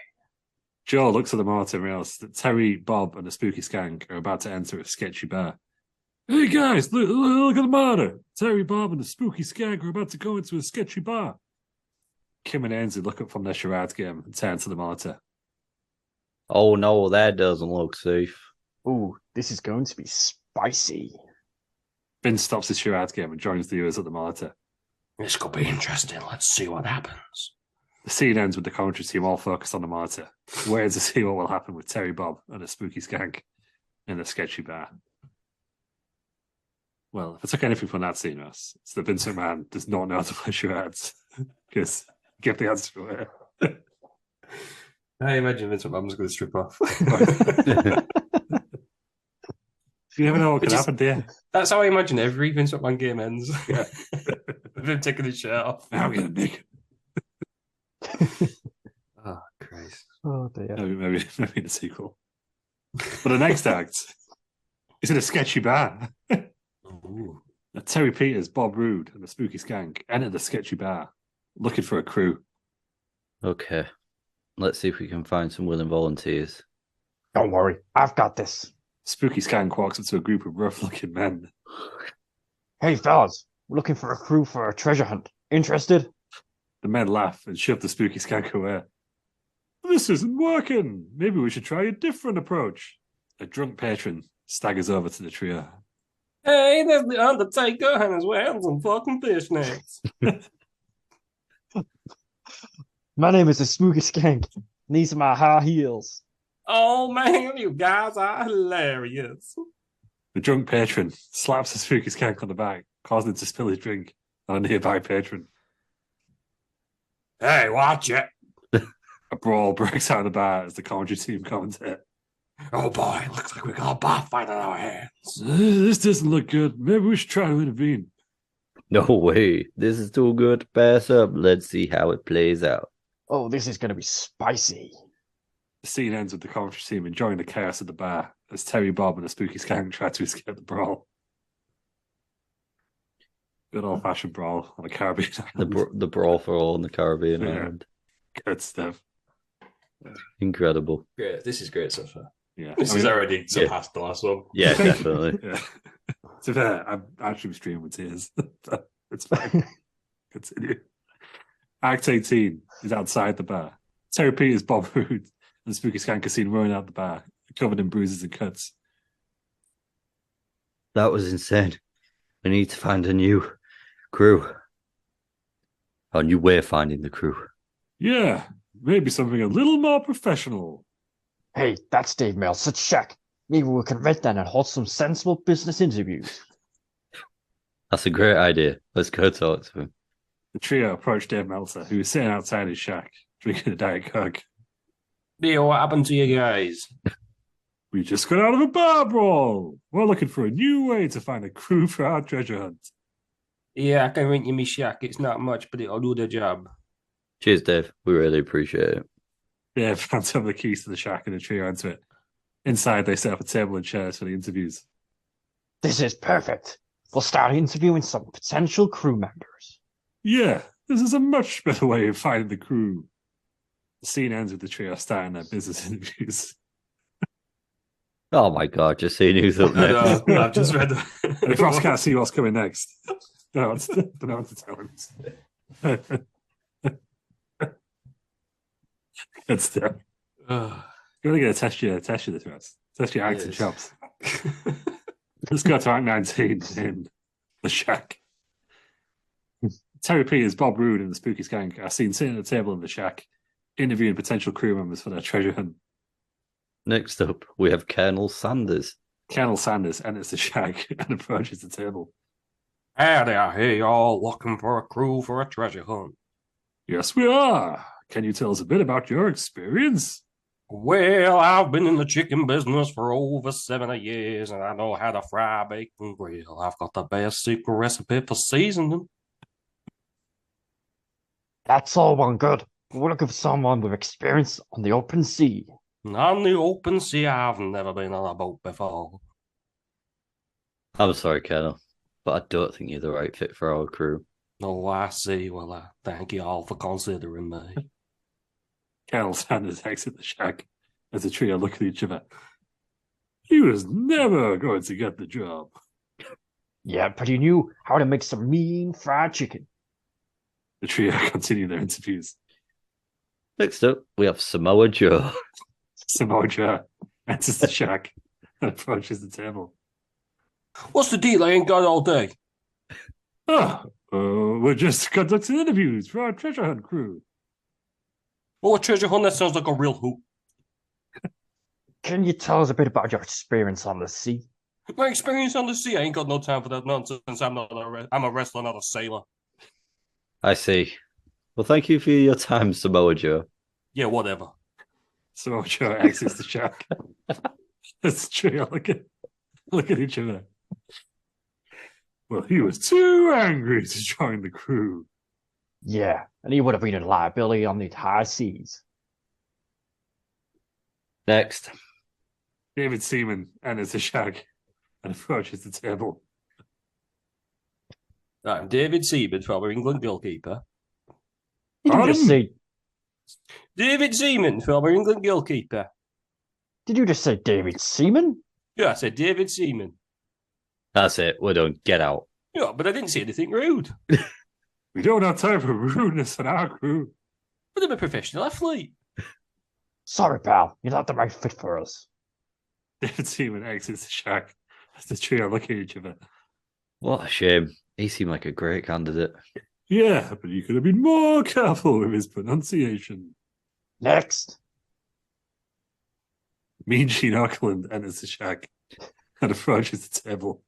Joe looks at the monitor and realizes that Terry, Bob, and the spooky Skank are about to enter a sketchy bar. Hey guys, look at the monitor. Terry, Bob, and the spooky Skank are about to go into a sketchy bar. Kim and Ainsley look up from their charades game and turn to the monitor.
Oh no, that doesn't look safe.
ooh, this is going to be spicy.
Vince stops his charades game and joins the viewers at the monitor.
This could be interesting. Let's see what happens.
The scene ends with the commentary team all focused on the monitor, waiting to see what will happen with Terry, Bob, and a spooky Skank in the sketchy bar. Well, if I took anything from that scene, Ross, it's that Vince McMahon does not know how to play charades. Because give the answer away.
I imagine Vince McMahon's going to strip off.
You never know what could happen, do you?
That's how I imagine every Vince McMahon game ends. Yeah. With him taking his shirt off.
Now I'm getting big.
Oh, Christ.
Oh dear.
Maybe in the sequel. But the next act is in a sketchy bar.
Ooh.
Now, Terry Peters, Bob Roode, and the spooky Skank enter the sketchy bar, looking for a crew.
Okay, let's see if we can find some willing volunteers.
Don't worry, I've got this.
Spooky Skank walks up to a group of rough-looking men.
Hey fellas, we're looking for a crew for a treasure hunt. Interested?
The men laugh and shove the spooky Skank away. This isn't working. Maybe we should try a different approach. A drunk patron staggers over to the trio.
Hey, there's the Undertaker and his wearing some fucking fishnets.
My name is the Spooky Skank. And these are my high heels.
Oh, man, you guys are hilarious.
The drunk patron slaps the spooky Skank on the back, causing him to spill his drink on a nearby patron.
Hey, watch it.
A brawl breaks out of the bar as the commentary team commentate.
Oh, boy, looks like we got a bar fight on our hands.
This doesn't look good. Maybe we should try to intervene.
No way, this is too good to pass up. Let's see how it plays out.
Oh, this is going to be spicy.
The scene ends with the commentary team enjoying the chaos at the bar as Terry, Bob, and the spooky Skank try to escape the brawl. Good old-fashioned brawl on a Caribbean island.
The brawl for all in the Caribbean
Yeah.
island.
Good stuff.
Incredible.
Great. This is great so far.
Yeah.
This is already surpassed the last one.
Yeah, definitely.
Yeah. To be fair, I'm actually streaming with tears. It's fine. Continue. Act 18 is outside the bar. Terry Peters, Bob Roode, and Spooky Skank are seen running out the bar, covered in bruises and cuts.
That was insane. We need to find a new crew. A new way of finding the crew.
Yeah, maybe something a little more professional.
Hey, that's Dave Meltzer's shack. Maybe we can rent that and hold some sensible business interviews.
That's a great idea. Let's go talk to him.
The trio approached Dave Meltzer, who was sitting outside his shack, drinking a Diet Coke.
Leo, what happened to you guys?
We just got out of a bar brawl. We're looking for a new way to find a crew for our treasure hunt.
Yeah, I can rent you me shack. It's not much, but it'll do the job.
Cheers, Dave. We really appreciate it.
Dave hands over the keys to the shack and the trio enter it. Inside, they set up a table and chairs for the interviews.
This is perfect. We'll start interviewing some potential crew members.
Yeah, this is a much better way of finding the crew. The scene ends with the trio starting their business interviews.
Oh my god, just seeing who's up
I
next.
know, I've just read
And if Ross can't see what's coming next, don't know what to tell him. Good stuff.
Ugh.
You're going to test you this, Ross. Test your acting
Yes.
chops. Let's go to Act 19 in The Shack. Terry Peters, Bob Roode, and the Spooky Skank are seen sitting at the table in The Shack, interviewing potential crew members for their treasure hunt.
Next up, we have Colonel Sanders.
Colonel Sanders enters The Shack and approaches the table.
Howdy, I hear y'all looking for a crew for a treasure hunt.
Yes, we are. Can you tell us a bit about your experience?
Well, I've been in the chicken business for over 70 years, and I know how to fry, bake, and grill. I've got the best secret recipe for seasoning.
That's all well and good. We're looking for someone with experience on the open sea.
On the open sea, I've never been on a boat before.
I'm sorry, Colonel, but I don't think you're the right fit for our crew.
Oh, I see. Well, I thank you all for considering me.
Colonel Sanders exits The Shack as the trio look at each other. He was never going to get the job.
Yeah, but he knew how to make some mean fried chicken.
The trio continue their interviews.
Next up, we have Samoa Joe.
Samoa Joe enters The Shack and approaches the table.
What's the deal? I ain't got all day.
We're just conducting interviews for our treasure hunt crew.
Oh, a treasure hunt? That sounds like a real hoot.
Can you tell us a bit about your experience on the sea?
My experience on the sea, I ain't got no time for that nonsense. I'm a wrestler, not a sailor.
I see. Well, thank you for your time, Samoa Joe.
Yeah, whatever.
Samoa Joe exits The Shack. As the trio look at each other. Well, he was too angry to join the crew.
Yeah, and he would have been a liability on the high seas.
Next,
David Seaman enters The Shack and approaches the table.
I'm David Seaman, former England goalkeeper.
Did you just say?
David Seaman, former England goalkeeper.
Did you just say David Seaman?
Yeah, I said David Seaman.
that's it. We're done. Get out.
Yeah, but I didn't say anything rude.
We don't have time for rudeness on our crew.
But I'm a professional athlete.
Sorry, pal. You're not the right fit for us.
David Seaman exits The Shack as the trio look at each other.
What a shame. He seemed like a great candidate.
Yeah, but you could have been more careful with his pronunciation.
Next.
Mean Gene Okerlund enters The Shack and approaches the table.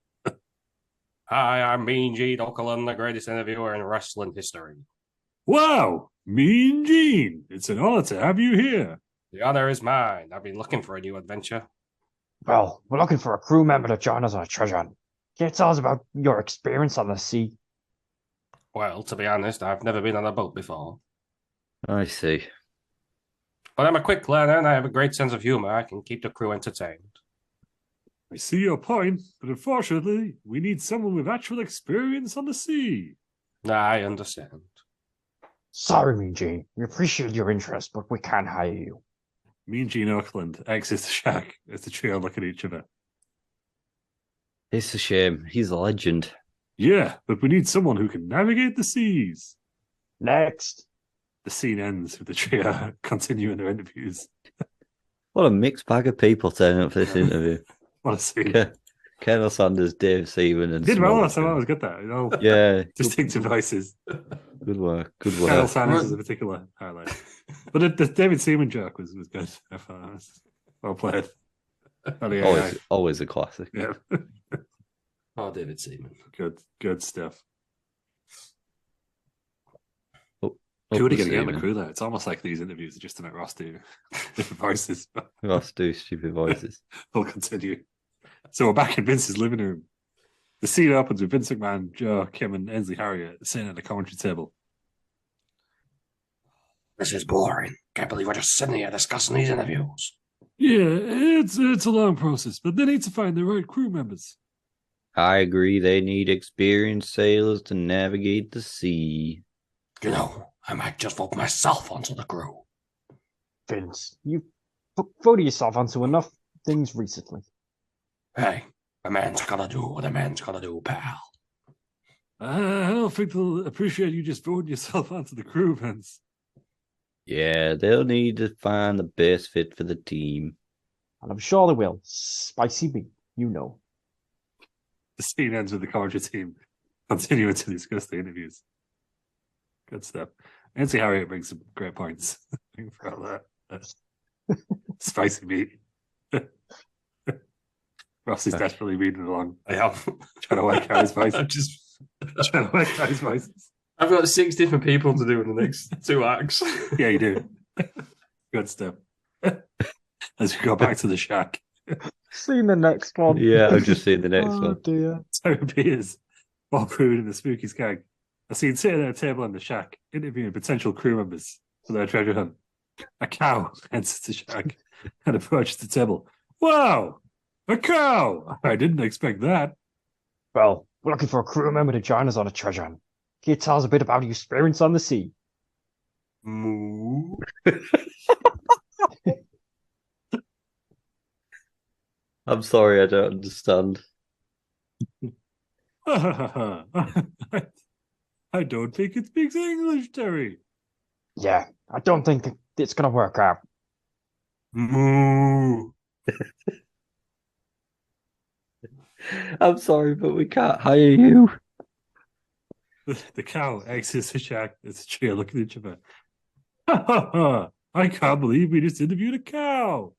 Hi, I'm Mean Gene Okerlund, the greatest interviewer in wrestling history.
Wow, Mean Gene, it's an honor to have you here.
The honor is mine. I've been looking for a new adventure.
Well, we're looking for a crew member to join us on a treasure hunt. Can you tell us about your experience on the sea?
Well, to be honest, I've never been on a boat before.
I see.
But I'm a quick learner and I have a great sense of humor. I can keep the crew entertained.
I see your point, but unfortunately, we need someone with actual experience on the sea.
I understand.
Sorry, Mean Gene. We appreciate your interest, but we can't hire you.
Mean Gene Okerlund exits The Shack as the trio look at each other.
It's a shame. He's a legend.
Yeah, but we need someone who can navigate the seas.
Next.
The scene ends with the trio continuing their interviews.
What a mixed bag of people turning up for this interview.
What a scene.
Colonel Sanders, Dave Seaman, and
Did well
Samoa
last time. I
Joe.
was good there. You know,
Yeah,
distinctive voices.
good work. Good
Colonel
work.
Sanders is a particular highlight. But the David Seaman joke was good. I thought it was well played. Oh, yeah,
Always a classic.
yeah.
Oh, David Seaman.
Good stuff.
Up
Who are they
the
going to get on the
Seaman.
crew there? It's almost like these interviews are just to make Ross do different voices. But
Ross do stupid voices.
we'll continue. So we're back in Vince's living room. The scene opens with Vince McMahon, Joe, Kim, and Ainsley Harriott sitting at the commentary table.
This is boring. Can't believe we're just sitting here discussing these interviews.
Yeah, it's a long process, but they need to find the right crew members.
I agree. They need experienced sailors to navigate the sea.
You know, I might just vote myself onto the crew.
Vince, you've voted yourself onto enough things recently.
Hey, a man's gotta do what a man's gotta do, pal.
I don't think they'll appreciate you just voting yourself onto the crew, Vince.
Yeah, they'll need to find the best fit for the team.
And I'm sure they will. Spicy meat, you know.
The scene ends with the Contra team continuing to discuss the interviews. Good stuff. Nancy Harriet brings some great points for all that. Spicy meat. Ross is desperately reading along.
I have.
Trying to work out his voice.
I'm just.
Trying to work out his voices.
I've got 6 different people to do in the next 2 acts.
Yeah, you do. Good stuff. As we go back to the shack.
Seen the next one.
Yeah, I've just seen the next
Oh
one.
dear.
Terry Peters, Bob Prude, and the Spooky Skank are seen sitting at a table in the shack, interviewing potential crew members for their treasure hunt. A cow enters the shack and approaches the table. Wow! A cow! I didn't expect that.
Well, we're looking for a crew member to join us on a treasure hunt. Can you tell us a bit about your experience on the sea?
Moo.
I'm sorry, I don't understand.
I don't think it speaks English, Terry.
Yeah, I don't think it's going to work out.
Moo.
I'm sorry, but we can't hire you.
The cow exits the shack as the trio look at each other. I can't believe we just interviewed a cow.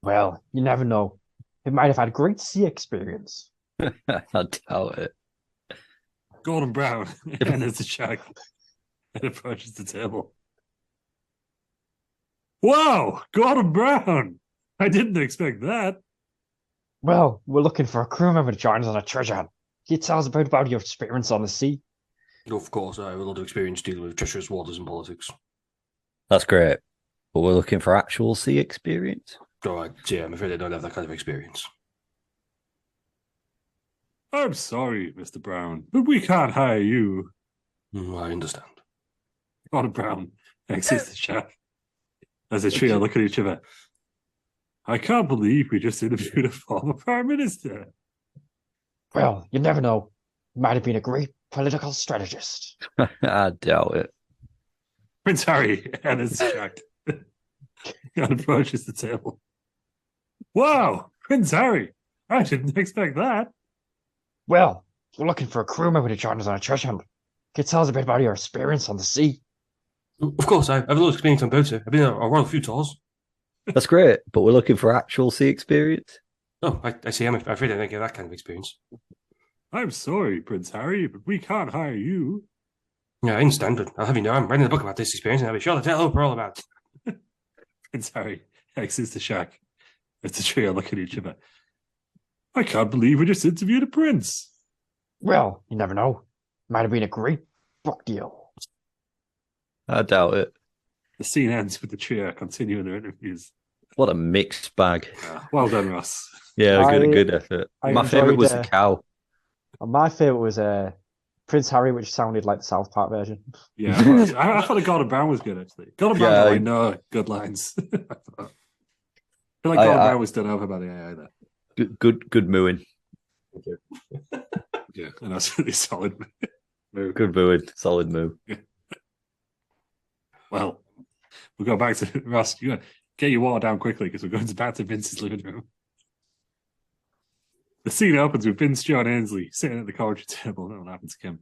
Well, you never know. It might have had a great sea experience.
I doubt it.
Gordon Brown enters the shack and approaches the table. Wow, Gordon Brown! I didn't expect that.
Well, we're looking for a crew member to join us on a treasure hunt. Can you tell us a bit about your experience on the sea?
Of course, I have a lot of experience dealing with treacherous waters and politics.
That's great. But we're looking for actual sea experience.
All right, yeah, I'm afraid I don't have that kind of experience.
I'm sorry, Mr. Brown, but we can't hire you.
I understand.
Gordon Brown exits the shack as the trio look at each other. I can't believe we just interviewed a former prime minister.
Well, you never know. He might have been a great political strategist.
I doubt it.
Prince Harry enters the shack and approaches the table. Wow, Prince Harry! I didn't expect that.
Well, we're looking for a crew member to join us on a treasure hunt. Can you tell us a bit about your experience on the sea?
Of course, I have a lot of experience on boats. I've been on a few tours.
That's great, but we're looking for actual sea experience.
Oh, I see. I'm afraid I don't get that kind of experience.
I'm sorry, Prince Harry, but we can't hire you.
Yeah, I understand, but I'll have you know I'm writing a book about this experience, and I'll be sure to tell Oprah all about it.
Prince Harry exits the shack as the trio look at each other. I can't believe we just interviewed a prince.
Well, you never know. Might have been a great book deal.
I doubt it.
The scene ends with the trio continuing their interviews.
What a mixed bag.
Well done, Ross.
Yeah, good effort.
I
My favourite
enjoyed,
was the cow.
And my favourite was Prince Harry, which sounded like the South Park version.
Yeah, I thought Gordon Brown was good, actually. Gordon Brown had no good lines. I feel like Gordon Brown was done over by the AI there.
Good mooing.
Thank you.
Yeah, and that's really solid move.
Good mooing. Solid moo.
Well, we'll go back to Ross. You get your water down quickly because we're going back to Vince's living room. The scene opens with Vince, John Ainsley sitting at the commentary table. That will happen to Kim.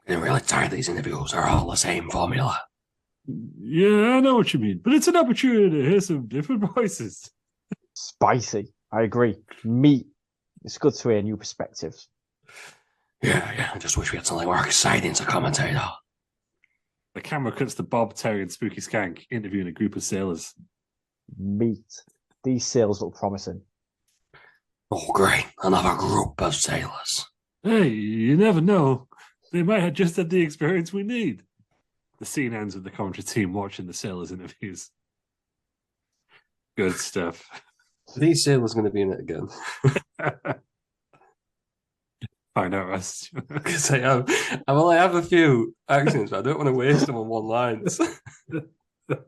I'm getting really tired of these interviews. They're all the same formula.
Yeah, I know what you mean, but it's an opportunity to hear some different voices.
Spicy. I agree. Meat. It's good to hear new perspectives.
Yeah. I just wish we had something more exciting to commentate on.
The camera cuts to Bob, Terry, and Spooky Skank interviewing a group of sailors.
Meat. These sails look promising.
Oh, great. Another group of sailors.
Hey, you never know. They might have just had the experience we need. The scene ends with the commentary team watching the sailors' interviews. Good stuff.
Are these sailors going to be in it again?
Find out, Russ.
Because I have a few accents, but I don't want to waste them on one line.
I'll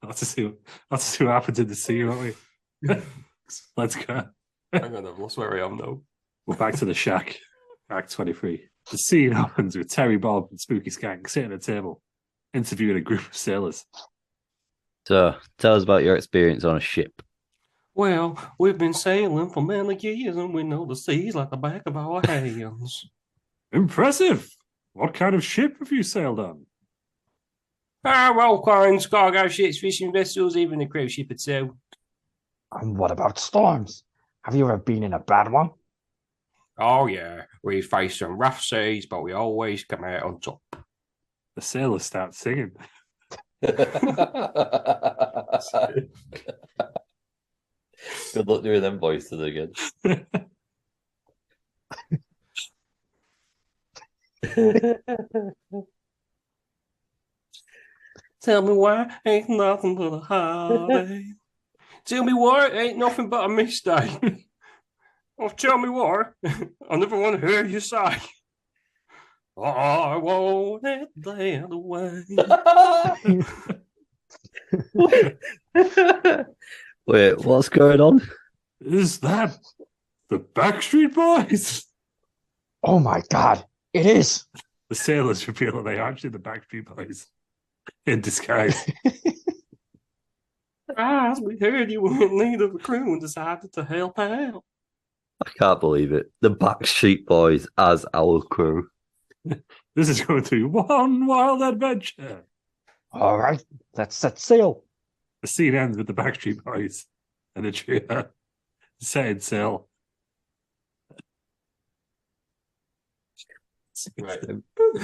have to see what happens in the sea, won't we? Let's go.
Hang on, I've lost where I am now.
We're back to the shack. Act 23. The scene opens with Terry, Bob, and Spooky Skank sitting at a table, interviewing a group of sailors.
So, tell us about your experience on a ship.
Well, we've been sailing for many years and we know the seas like the back of our hands.
Impressive! What kind of ship have you sailed on?
All kinds, cargo ships, fishing vessels, even a cruise ship or two.
And what about storms? Have you ever been in a bad one?
Oh, yeah, we faced some rough seas, but we always come out on top.
The sailors start singing.
Good luck doing them voices again.
Tell me why ain't nothing but a heartache. Tell me why ain't nothing but a mistake. Oh, tell me why. I never want to hear you say. I want it that way.
Wait, what's going on?
Is that the Backstreet Boys?
Oh my God, it is.
The sailors reveal that they are actually the Backstreet Boys in disguise.
As we heard you were in need of a crew and decided to help out.
I can't believe it. The Backstreet Boys as our crew.
This is going to be one wild adventure.
All right, let's set sail.
The scene ends with the Backstreet Boys and the trio setting sail.
Right.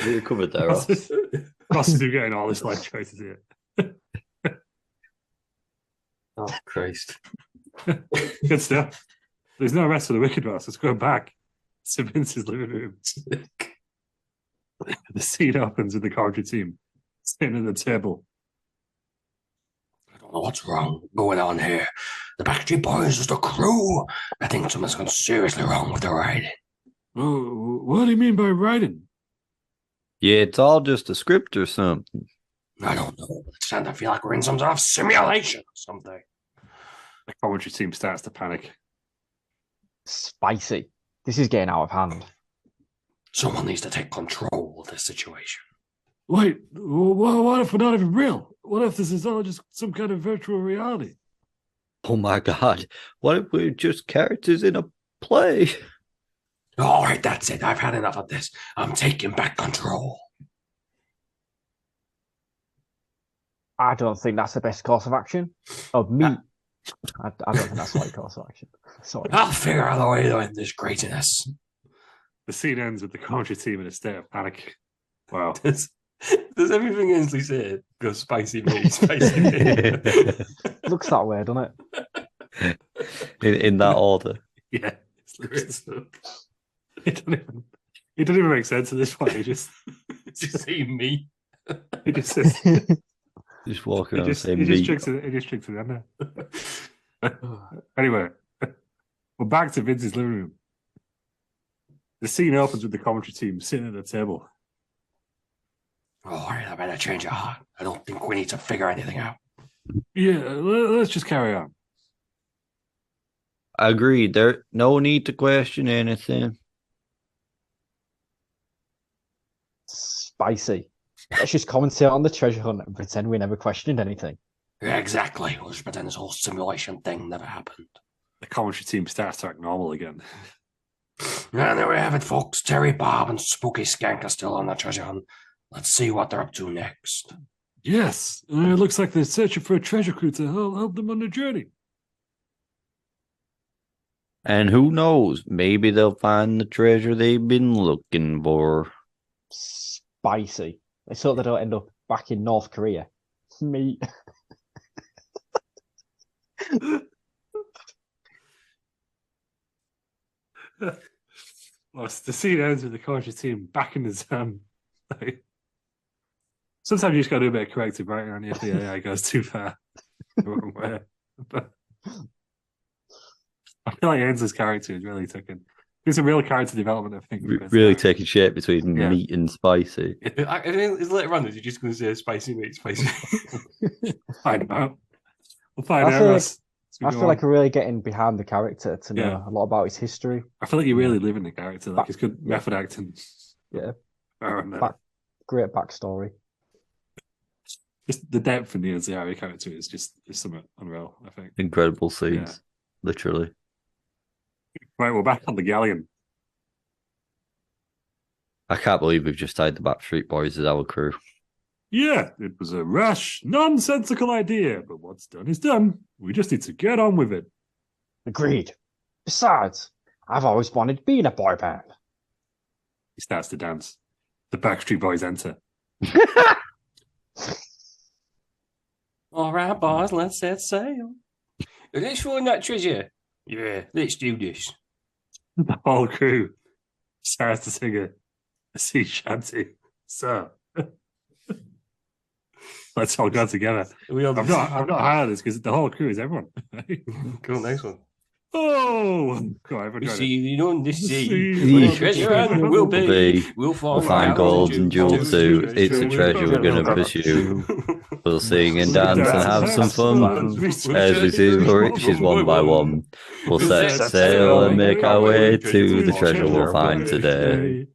We covered there,
Ross
Ross.
is getting all his life choices here.
Oh, Christ.
Good stuff. There's no rest for the wicked, Ross. Let's go back to Vince's living room. The scene opens with the commentary team sitting at the table.
I don't know what's going on here. The Backstreet Boys is the crew. I think something's gone seriously wrong with the writing.
Oh, what do you mean by writing?
Yeah, it's all just a script or something.
I don't know. It's starting to feel like we're in some sort of simulation or something.
The commentary team starts to panic.
Spicy. This is getting out of hand.
Someone needs to take control of this situation.
Wait, what if we're not even real? What if this is all just some kind of virtual reality?
Oh my God. What if we're just characters in a play?
All right, that's it. I've had enough of this. I'm taking back control.
I don't think that's the best course of action. Of me. I don't think that's the right course of action. Sorry.
I'll figure out a way to end this craziness.
The scene ends with the commentary team in a state of panic. Wow.
Does everything Ainsley said go spicy me, spicy me?
Looks that way, doesn't it?
In that order.
Yeah. It's great stuff. It doesn't even make sense at this point. It just
see me.
It just says
Just walking
it
around
just,
saying
it just
me.
tricks it. It just tricks it in there. Anyway, we're back to Vince's living room. The scene opens with the commentary team sitting at the table.
All right, I better change your heart. I don't think we need to figure anything out.
Yeah, let's just carry on.
Agreed. There no need to question anything.
Spicy. Let's just commentate on the treasure hunt and pretend we never questioned anything.
Yeah, exactly. We'll just pretend this whole simulation thing never happened.
The commentary team starts to act normal again.
And there we have it, folks. Terry, Bob, and Spooky Skank are still on the treasure hunt. Let's see what they're up to next.
Yes, it looks like they're searching for a treasure crew to help them on their journey.
And who knows? Maybe they'll find the treasure they've been looking for.
Spicy. Let's hope they don't end up back in North Korea. Me.
Well, the scene ends with the commentary team back in his sometimes you just gotta do a bit of corrective writing on if the AI goes too far the wrong way. But I feel like Ainsley's character is really taken. There's a real character development, I think.
Really taking shape between
Yeah.
meat and spicy.
Is later on, is he just going to say spicy meat, spicy meat?
Find out. We'll find
I
out.
feel
Ross.
I feel like we're really getting behind the character to know
Yeah.
a lot about his history.
I feel like you really live in the character. Like, it's good method acting.
Yeah.
I remember.
Great backstory.
Just the depth in the Harry character is something unreal, I think.
Incredible scenes, literally.
Right, we're back on the galleon.
I can't believe we've just hired the Backstreet Boys as our crew.
Yeah, it was a rash, nonsensical idea, but what's done is done. We just need to get on with it.
Agreed. Besides, I've always wanted to be in a boy band.
He starts to dance. The Backstreet Boys enter.
All right, boys, let's set sail. Let's find that treasure. Yeah, let's do this.
The whole crew starts to sing a sea shanty. So let's all go together. I've not hired this because the whole crew is everyone.
Cool, nice one.
Oh, go on, everyone.
See, on the sea,
The
where the treasure hunt will be. We'll
find gold and jewels too. It's a treasure we're going to pursue. We'll sing and dance and have some fun as we see the riches one by one. We'll set sail and make our way to the treasure we'll find today.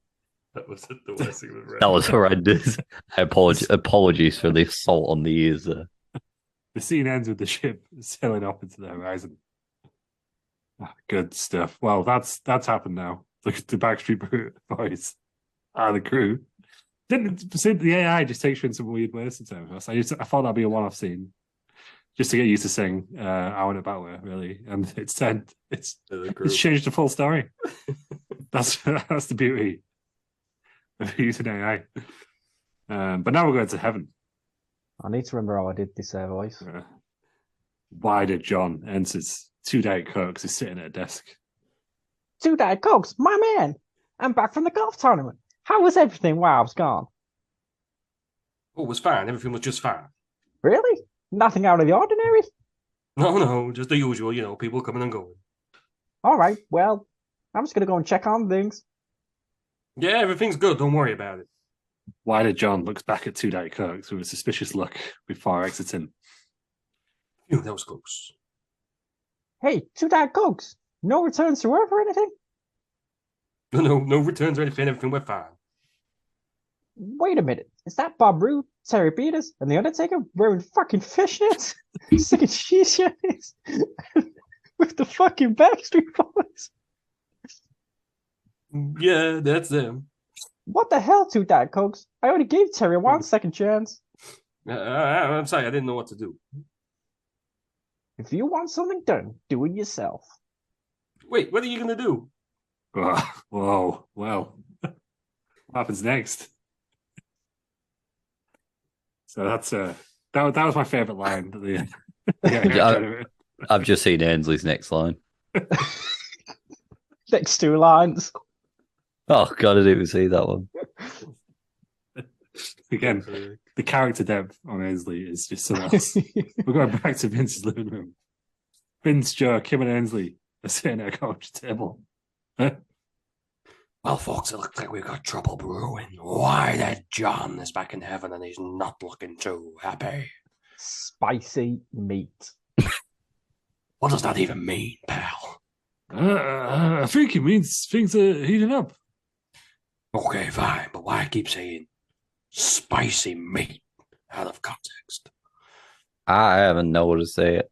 That was the worst thing we've read.
That was horrendous. Apologies for the assault on the ears there.
The scene ends with the ship sailing up into the horizon. Good stuff. Well, that's happened now. Look at the Backstreet Boys and the crew. The AI just takes you in some weird ways sometimes. I thought that'd be a one-off scene, just to get you to sing "I Want It That Way," really. And it's changed the full story. That's the beauty of using AI. But now we're going to heaven.
I need to remember how I did this voice.
Why did John enters? 2 Diet Cokes is sitting at a desk.
2 Diet Cokes, my man. I'm back from the golf tournament. How was everything while I was gone?
Oh, it was fine. Everything was just fine.
Really? Nothing out of the ordinary?
No, just the usual, people coming and going.
All right, well, I'm just going to go and check on things.
Yeah, everything's good. Don't worry about it.
Why did John looks back at 2 Diet Cokes with a suspicious look before exiting?
Phew, that was close.
Hey, 2 Diet Cokes. No returns to work or anything?
No returns or anything. Everything went fine.
Wait a minute. Is that Bob Roode, Terry Peters, and The Undertaker wearing fucking fishnets? Singing cheese shanties with the fucking Backstreet Boys?
Yeah, that's them.
What the hell, 2 Diet Cokes? I only gave Terry 1 second chance.
I'm sorry, I didn't know what to do.
If you want something done, do it yourself.
Wait, what are you going to do?
Whoa, well, what happens next? So that's that was my favorite line.
I've just seen Ainsley's next line.
Next 2 lines.
Oh God, I didn't even see that one.
Again, the character depth on Ainsley is just something else. We're going back to Vince's living room. Vince, Joe, Kim, and Ainsley are sitting at a couch table.
Well, folks, it looks like we've got trouble brewing. Why that John is back in heaven and he's not looking too happy?
Spicy meat.
What does that even mean, pal?
I think it means things are heating up.
Okay, fine, but why keep saying spicy meat out of context?
I haven't know what to say it.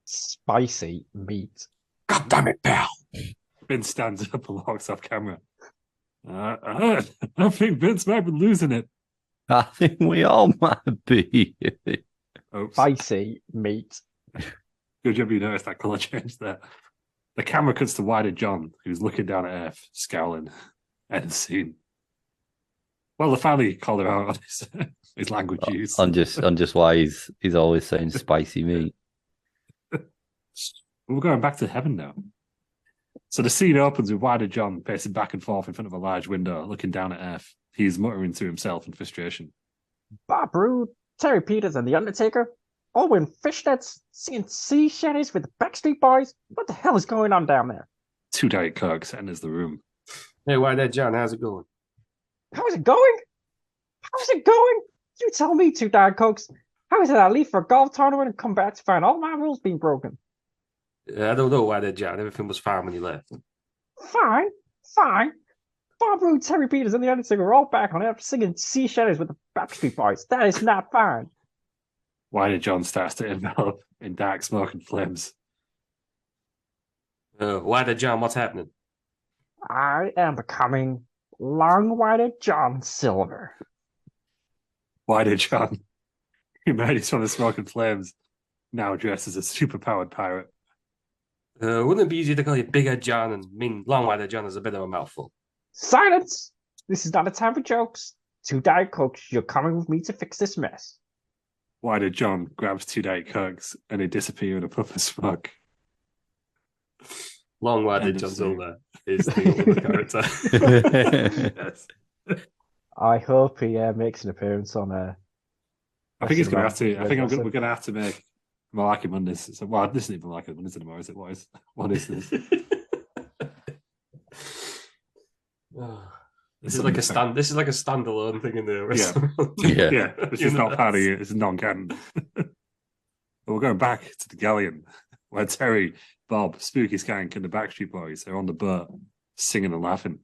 Spicy meat.
God damn it, pal.
Vince stands up and walks off camera. I think Vince might be losing it.
I think we all might be.
Oops.
Spicy meat.
Good job you noticed that colour change there. The camera cuts to wider John, who's looking down at Earth, scowling. End scene. Well, the family called him out on his language use.
on just why he's always saying spicy meat.
We're going back to heaven now. So the scene opens with wider John pacing back and forth in front of a large window, looking down at Earth. He's muttering to himself in frustration.
Bob Roode, Terry Peters, and The Undertaker, all wearing fishnets, singing sea shanties with the Backstreet Boys. What the hell is going on down there?
2 Diet Cokes enters the room.
Hey, why that, John? How's it going?
How is it going? How is it going? You tell me, 2 Diet Cokes. How is it I leave for a golf tournament and come back to find all my rules being broken?
I don't know why they're John. Everything was fine when he left.
Fine, fine. Bob Roode, Terry Peters, and the Undertaker are all back on Earth singing Sea Shadows with the Backstreet Boys. That is not fine.
Why did John start to envelop in dark smoke and flames?
Why did John? What's happening?
I am becoming long-whited John Silver.
Why did John emerge from the smoke and flames, now dressed as a superpowered pirate?
Wouldn't it be easier to call you Bigger John and mean long-whited John is a bit of a mouthful?
Silence! This is not a time for jokes. 2 Diet Cokes, you're coming with me to fix this mess.
Why did John grab 2 Diet Cokes and they disappear in a puff of smoke?
Long-whited John Silver is the character. Yes.
I hope he makes an appearance on
I think he's going to have to. I think we're going to have to make Malarkey Mondays. So, well, this isn't even Malarkey Mondays anymore, is it? What is this?
This is like a standalone thing in there.
Yeah. It's just not part of it. It's non-canon. But we're going back to the galleon where Terry, Bob, Spooky Skank, and the Backstreet Boys are on the boat singing and laughing.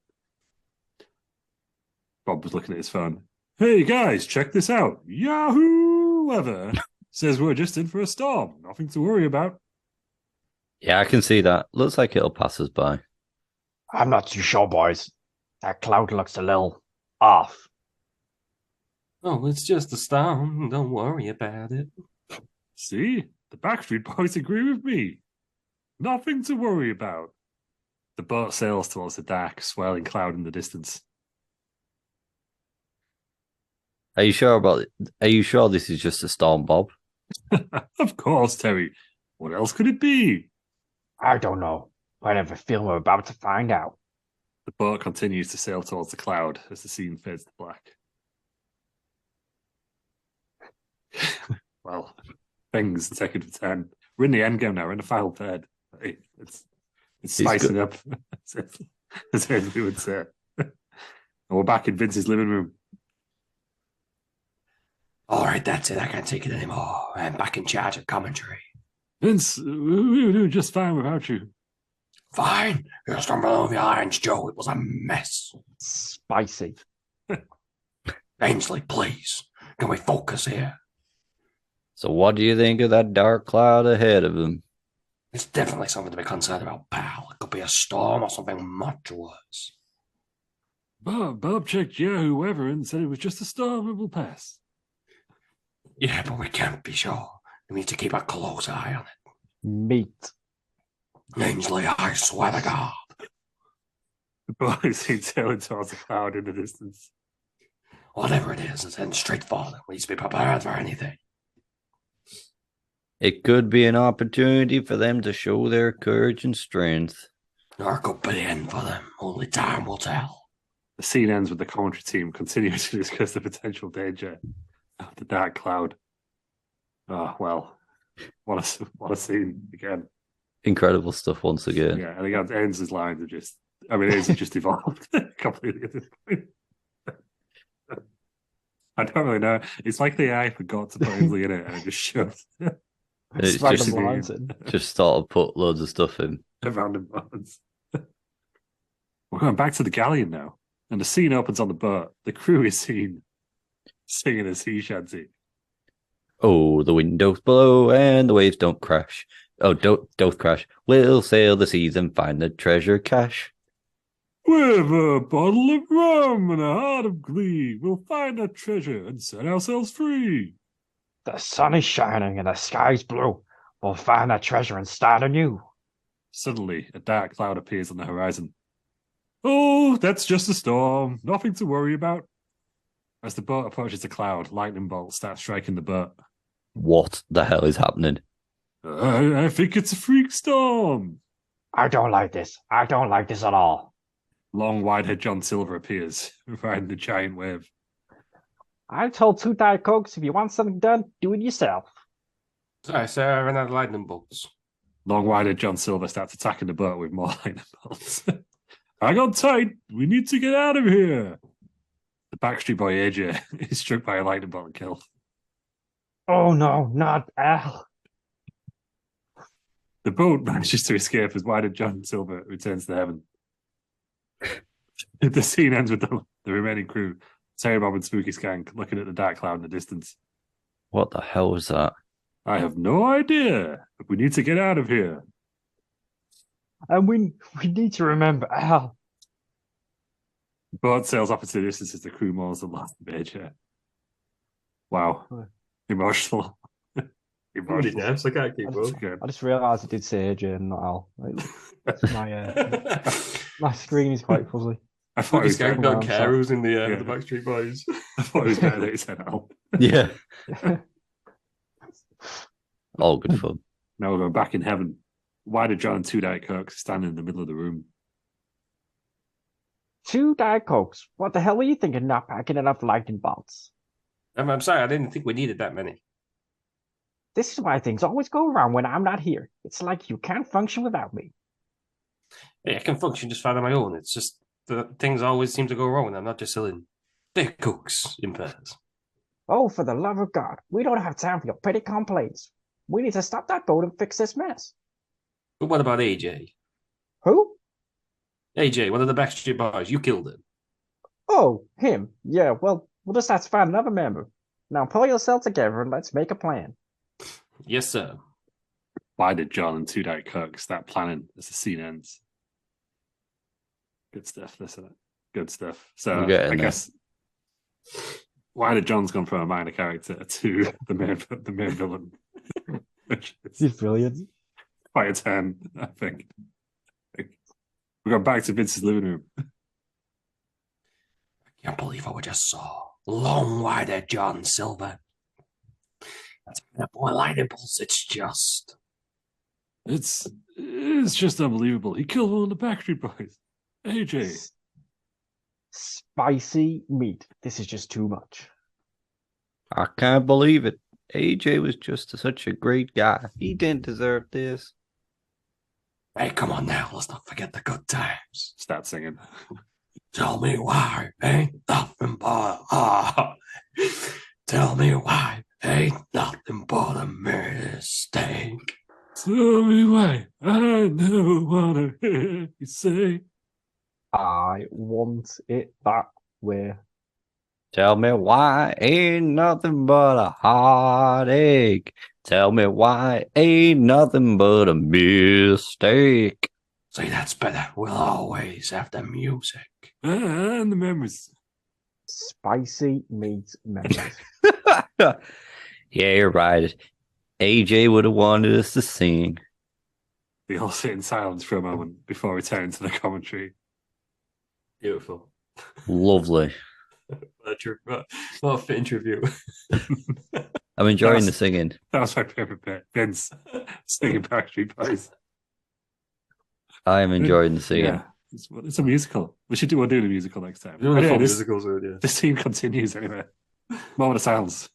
Bob was looking at his phone. Hey guys, check this out. Yahoo weather says we're just in for a storm. Nothing to worry about.
Yeah, I can see that. Looks like it'll pass us by.
I'm not too sure, boys. That cloud looks a little off.
Oh, it's just a storm. Don't worry about it.
See? The Backstreet Boys agree with me. Nothing to worry about. The boat sails towards the dark, swirling cloud in the distance.
Are you sure this is just a storm, Bob?
Of course, Terry. What else could it be?
I don't know, but I have a feeling we're about to find out.
The boat continues to sail towards the cloud as the scene fades to black. Well, things taken for 10. We're in the end game now. We're in the final third. It's spicing up, as we would say. And we're back in Vince's living room.
All right, that's it. I can't take it anymore. I'm back in charge of commentary.
Vince, we were doing just fine without you.
Fine. You're stumbling over your lines, Joe. It was a mess.
Spicy.
Ainsley, please. Can we focus here?
So what do you think of that dark cloud ahead of him?
It's definitely something to be concerned about, pal. It could be a storm or something much worse.
Bob checked Yahoo weather and said it was just a storm. It will pass.
Yeah, but we can't be sure. We need to keep a close eye on it.
Meat.
Ainsley, I swear to God.
The boys see sailing towards the cloud in the distance.
Whatever it is, it's heading straight for them. We need to be prepared for anything.
It could be an opportunity for them to show their courage and strength.
Or it could be the end for them. Only time will tell.
The scene ends with the commentary team continuing to discuss the potential danger of the dark cloud. Oh, well, what a scene again.
Incredible stuff once again.
Yeah, and again, Ainsley's lines are just, Ainsley just evolved completely at this point. I don't really know. It's like the AI forgot to put Ainsley in it and it just shoved.
It's
Random lines in.
just sort of put loads of stuff in.
Random lines. We're going back to the galleon now, and the scene opens on the boat. The crew is seen singing a sea shanty.
Oh, the windows blow and the waves don't crash. Oh, don't crash. We'll sail the seas and find the treasure cache.
With a bottle of rum and a heart of glee, we'll find the treasure and set ourselves free.
The sun is shining and the sky's blue. We'll find that treasure and start anew.
Suddenly, a dark cloud appears on the horizon. Oh, that's just a storm. Nothing to worry about. As the boat approaches the cloud, lightning bolts start striking the boat.
What the hell is happening?
I think it's a freak storm.
I don't like this. I don't like this at all.
Long, wide-head John Silver appears, riding the giant wave.
I told 2 Diet Cokes, if you want something done, do it yourself.
Sorry, sir, I ran out of lightning bolts.
Long, wide-head John Silver starts attacking the boat with more lightning bolts. Hang on tight. We need to get out of here. The Backstreet Boy AJ is struck by a lightning bolt and killed.
Oh no, not Al.
The boat manages to escape as Wildest John Silver returns to heaven. The scene ends with the remaining crew, Terry, Bob, and Spooky Skank, looking at the dark cloud in the distance.
What the hell was that?
I have no idea. But we need to get out of here.
And we need to remember Al.
The boat sails off into the distance as the crew moors the last major. Wow. Emotional.
Really dense. I can't keep up.
Good.
I just realised it did say AJ and not Al. My screen is quite fuzzy.
I thought
This
he
guy
was
don't
around,
care
so-
who's in the
Yeah.
the Backstreet Boys.
I thought he was better that he said Al.
Yeah. All good fun.
Now we're back in heaven. Wildest John and 2 Diet Cokes standing in the middle of the room.
2 Diet Cokes. What the hell were you thinking not packing enough lightning bolts?
I'm sorry, I didn't think we needed that many.
This is why things always go wrong when I'm not here. It's like you can't function without me.
Yeah, I can function just fine on my own. It's just that things always seem to go wrong when I'm not just selling Diet Cokes in pairs.
Oh, for the love of God, we don't have time for your petty complaints. We need to stop that boat and fix this mess.
But what about AJ?
Who?
AJ, one of the Backstreet Boys. You killed him.
Oh, him. Yeah, well, we'll just have to find another member. Now pull yourself together and let's make a plan.
Yes, sir.
Wildest John and 2 Diet Cokes start planning as the scene ends. Good stuff, isn't it? Good stuff. So
We're getting
I
there.
guess Wildest John's gone from a minor character to the main villain. Which is
He's brilliant.
quite a turn, I think. We got back to Vince's living room.
I can't believe what we just saw. Long wide John Silver. That's a boy lightning bolts. It's just.
It's just unbelievable. He killed one of the Backstreet Boys. AJ.
Spicy meat. This is just too much.
I can't believe it. AJ was just such a great guy. He didn't deserve this.
Hey, come on now. Let's not forget the good times.
Start singing.
Tell me why ain't nothing but Tell me why ain't nothing but a mistake.
Tell me why I never wanna hear you say.
I want it that way.
Tell me why ain't nothing but a heartache. Tell me why ain't nothing but a mistake.
See, that's better. We'll always have the music.
And the memories.
Spicy meat memories.
Yeah, you're right. AJ would have wanted us to sing.
They all sit in silence for a moment before returning to the commentary.
Beautiful.
Lovely.
What a fit interview.
I'm enjoying the singing.
That was my favorite bit. Vince singing Backstreet Boys.
I am enjoying the singing.
Yeah, it's a musical. We'll do the musical next time.
Doing the
Anyway,
full
this,
musicals, yeah.
this scene continues anyway. Moment of silence.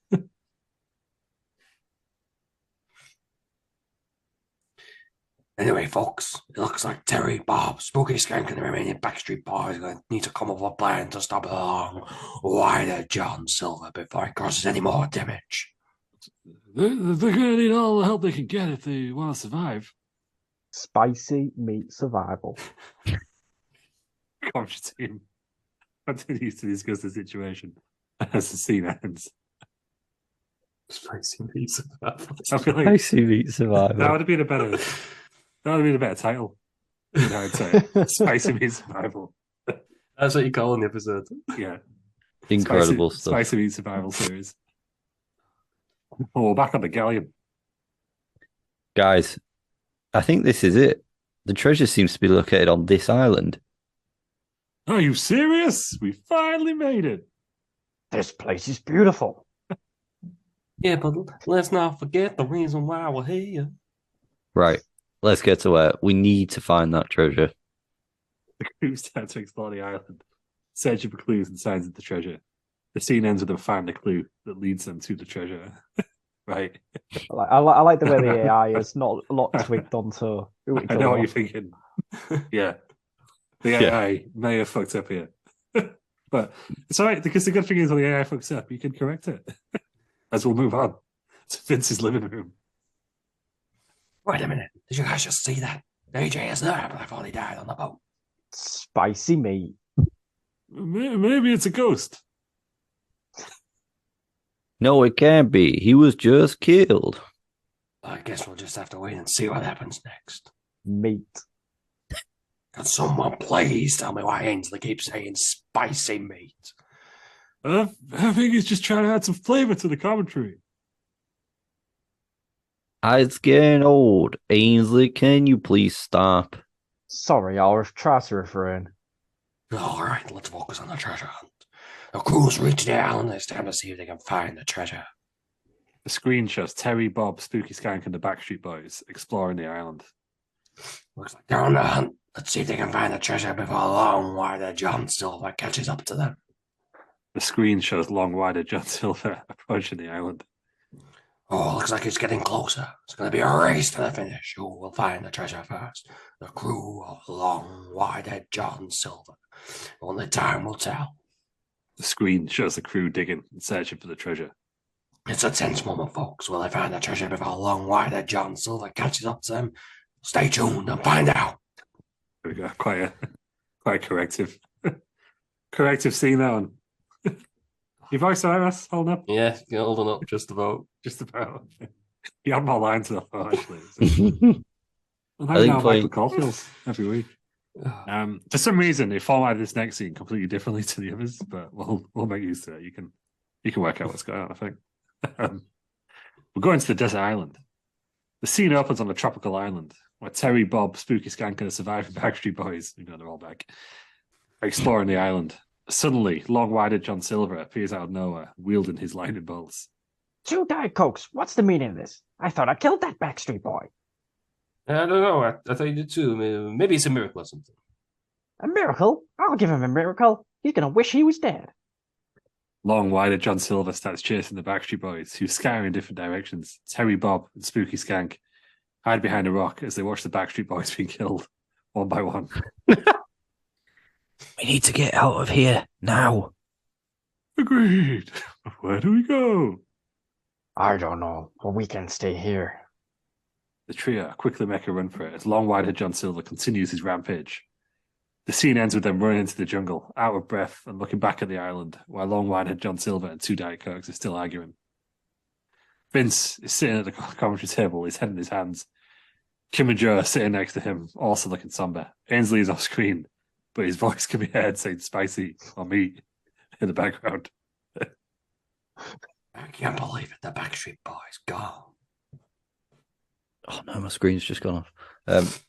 Anyway, folks, it looks like Terry, Bob, Spooky Skank, and the remaining Backstreet Boys are going to need to come up with a plan to stop the long wider John Silver before he causes any more damage.
They're going to need all the help they can get if they want to survive.
Spicy meat survival.
Commentary team continues to discuss the situation as the scene ends.
Spicy pizza.
I feel like
Spicy meat
that
survival.
would have been a better title. You know, I'd say Spicy Meat Survival.
That's what you call in the episode.
Yeah.
Incredible
Spicy,
stuff.
Spicy Meat Survival series. Oh, we're back on the galleon.
Guys, I think this is it. The treasure seems to be located on this island.
Are you serious? We finally made it.
This place is beautiful.
Yeah, but let's not forget the reason why we're here.
Right. Let's get to it. We need to find that treasure.
The crew start to explore the island, searching for clues and signs of the treasure. The scene ends with them finding a clue that leads them to the treasure. Right.
I like the way the AI is not a lot tweaked onto who it
I know what you're
was.
thinking. Yeah. The AI may have fucked up here. But it's all right, because the good thing is when the AI fucks up, you can correct it. As we'll move on to Vince's living room.
Wait a minute. Did you guys just see that? AJ is there, but I thought he died on the boat.
Spicy meat.
Maybe it's a ghost.
No, it can't be. He was just killed.
I guess we'll just have to wait and see what happens next.
Meat.
Can someone please tell me why Ainsley keeps saying spicy meat?
I think he's just trying to add some flavor to the commentary.
It's getting old. Ainsley, can you please stop?
Sorry, I'll try to refrain.
All right, let's focus on the treasure hunt. The crew's reached the island. It's time to see if they can find the treasure.
The screen shows Terry, Bob, Spooky Skank, and the Backstreet Boys exploring the island.
Looks like they're on the hunt. Let's see if they can find the treasure before long while John Silver catches up to them.
The screen shows long-winded John Silver approaching the island.
Oh, looks like it's getting closer. It's going to be a race to the finish. Who will find the treasure first? The crew of long-winded John Silver. Only time will tell.
The screen shows the crew digging and searching for the treasure.
It's a tense moment, folks. Will they find the treasure before long-winded John Silver catches up to them? Stay tuned and find out.
There we go. Quite a corrective. Corrective scene, that one. Your voice, Iris, holding up?
Yeah, holding up just about.
Just about. You had more lines than I thought, actually. And
I
I
think
know
playing-
Michael Caulfield's every week. For some reason, they formatted this next scene completely differently to the others, but we'll make use of it. You can work out what's going on, I think. We're going to the desert island. The scene opens on a tropical island where Terry, Bob, Spooky Skank, and the surviving Backstreet Boys, you know they're all back, are exploring the island. Suddenly, long-winded John Silver appears out of nowhere, wielding his lightning bolts.
2 Diet Cokes. What's the meaning of this? I thought I killed that Backstreet Boy.
I don't know. I thought you did too. Maybe it's a miracle or something.
A miracle? I'll give him a miracle. He's gonna wish he was dead.
Long-winded John Silver starts chasing the Backstreet Boys, who scatter in different directions. Terry, Bob, and Spooky Skank hide behind a rock as they watch the Backstreet Boys being killed one by one.
We need to get out of here now.
Agreed. Where do we go?
I don't know, but we can stay here.
The trio quickly make a run for it as long-winded John Silver continues his rampage. The scene ends with them running into the jungle, out of breath and looking back at the island, while long-winded John Silver and 2 Diet Cokes are still arguing. Vince is sitting at the commentary table, his head in his hands. Kim and Joe are sitting next to him, also looking somber. Ainsley is off screen, but his voice can be heard saying spicy or meat in the background.
I can't believe it. The Backstreet Boys gone.
Oh no, my screen's just gone off.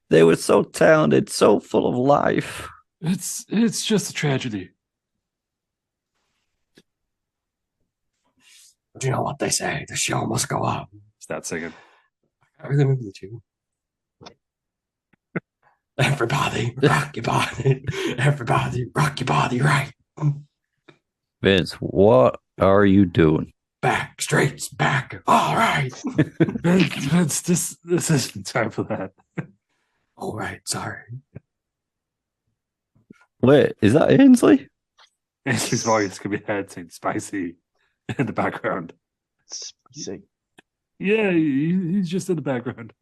They were so talented, so full of life.
It's just a tragedy.
But you know what they say? The show must go on.
Start singing.
I really remember the tune. Everybody, rock your body. Everybody, rock your body right.
Vince, what are you doing?
Back, streets, back. All right.
Vince, this isn't time for that.
All right, sorry.
Wait, is that Ainsley?
Ainsley's voice can be heard saying spicy in the background.
Spicy.
Yeah, he's just in the background.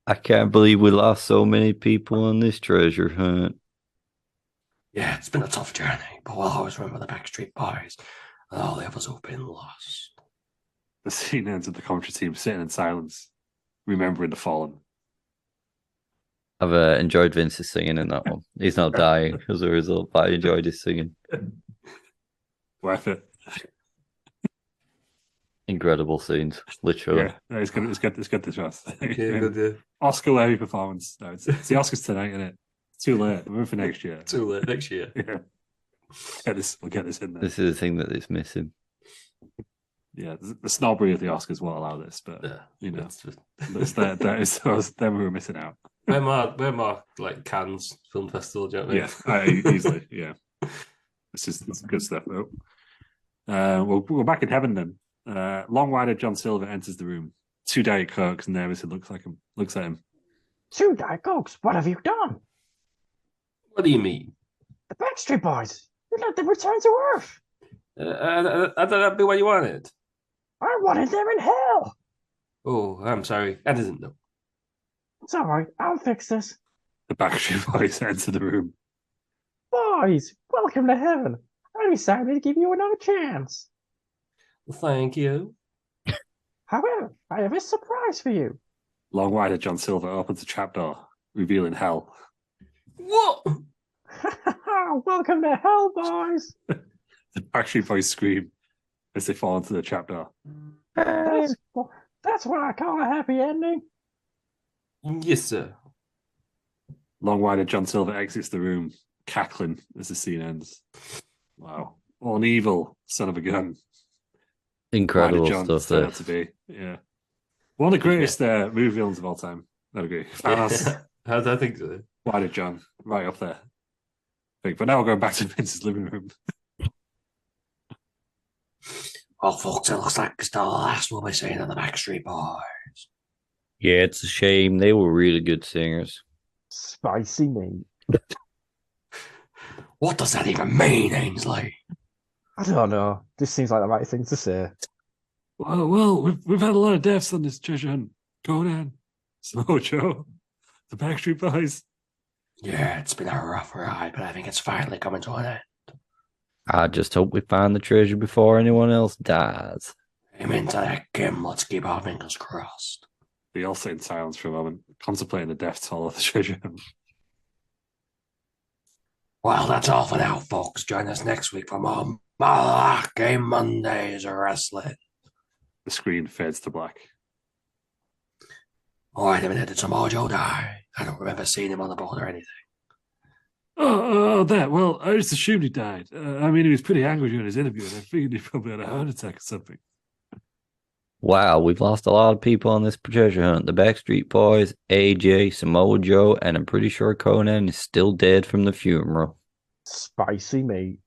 I can't believe we lost so many people on this treasure hunt.
Yeah, it's been a tough journey, but we'll always remember the Backstreet Boys and all the others who've been lost.
The scene ends with the commentary team sitting in silence, remembering the fallen.
I've enjoyed Vince's singing in that one. He's not dying as a result, but I enjoyed his singing.
Worth it.
Incredible scenes, literally.
Yeah, no, it's good this was.
Yeah, good.
Oscar-worthy performance. No, it's the Oscars tonight, isn't it? Too late. We're in for next year.
Too late next year.
Yeah. We'll get this in there.
This is the thing that is missing.
Yeah, the snobbery of the Oscars won't allow this, but
Yeah,
you know,
it's just,
that is them who are missing out.
we're more like Cannes Film Festival, do you know what I mean?
Yeah, easily. Yeah, it's good stuff though. We're back in heaven then. Long-winded John Silver enters the room. 2 Diet Cokes and nervously looks at him.
2 Diet Cokes. What have you done?
What do you mean?
The Backstreet Boys. You let them return to Earth.
I thought that'd be what you wanted.
I wanted them in hell.
Oh, I'm sorry. I didn't know.
It's all right. I'll fix this.
The Backstreet Boys enter the room.
Boys, welcome to heaven. I decided to give you another chance.
Well, thank you.
However, I have a surprise for you.
Long-winded John Silver opens a trapdoor, revealing hell.
What?
Welcome to hell, boys.
The Backstreet Boys scream as they fall into the trapdoor.
That's, that's what I call a happy ending.
Yes, sir.
Long-winded John Silver exits the room, cackling as the scene ends. Wow. What an evil son of a gun.
Incredible
John
stuff
turned
there.
out to be. Yeah. One of the greatest movie villains of all time. I'd agree. Thanos,
How do I think so?
Why did John? Right up there. But now we're going back to Vince's living room.
Well, folks, it looks like it's the last we'll be seeing of the Backstreet Boys.
Yeah, it's a shame. They were really good singers.
Spicy meat.
What does that even mean, Ainsley?
I don't know. This seems like the right thing to say.
Well, we've had a lot of deaths on this treasure hunt. Conan, Joe, the Backstreet Boys.
Yeah, it's been a rough ride, but I think it's finally coming to an end.
I just hope we find the treasure before anyone else dies.
Amen to that, Kim. Let's keep our fingers crossed.
We all sit in silence for a moment, contemplating the death toll of the treasure hunt.
Well, that's all for now, folks. Join us next week for more Malarkey Mondays wrestling.
The screen fades to black.
Oh, wait a minute. Did Samoa die? I don't remember seeing him on the board or anything.
That. Well, I just assumed he died. I mean, he was pretty angry during his interview, and I figured he probably had a heart attack or something.
Wow, we've lost a lot of people on this treasure hunt. The Backstreet Boys, AJ, Samoa Joe, and I'm pretty sure Conan is still dead from the funeral.
Spicy meat.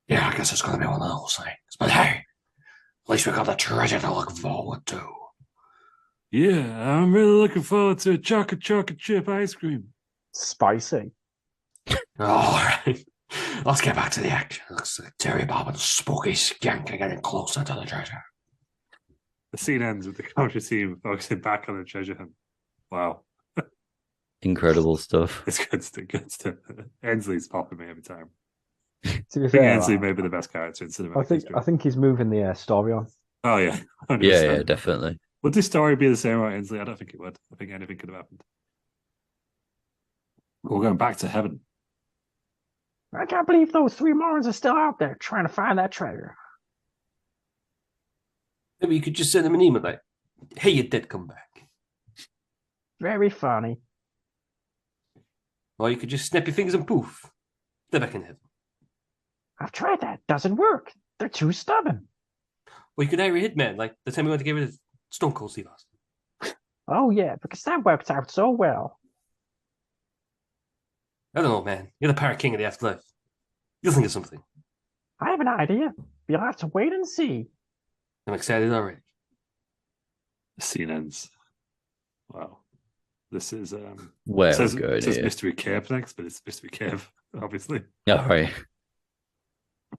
Yeah, I guess it's going to be one of those things. But hey, at least we got the treasure to look forward to.
Yeah, I'm really looking forward to chocolate chip ice cream.
Spicy.
All right. Let's get back to the action. Looks like Terry Bob and Spooky Skank are getting closer to the treasure.
The scene ends with the commentary team focusing back on the treasure hunt. Wow.
Incredible stuff.
It's good stuff. Ainsley's popping me every time.
To be
I think
fair,
Ainsley may be the best character in cinema.
I think he's moving the story on.
Oh, yeah. 100%.
Yeah, definitely.
Would this story be the same about Ainsley? I don't think it would. I think anything could have happened. We're going back to heaven.
I can't believe those three morons are still out there trying to find that treasure.
Maybe you could just send him an email like, hey, you did come back.
Very funny.
Or you could just snap your fingers and poof, they're back in heaven.
I've tried that. Doesn't work. They're too stubborn.
Or you could hire a hitman, like the time we went to get rid of Stone Cold Steve Austin.
Oh, yeah, because that worked out so well.
I don't know, man. You're the pirate king of the afterlife. You'll think of something.
I have an idea. You'll have to wait and see.
I'm excited already.
The scene ends. Wow. This is
Well,
says
good.
Mystery Cave next, but it's Mystery Cave, obviously.
All right.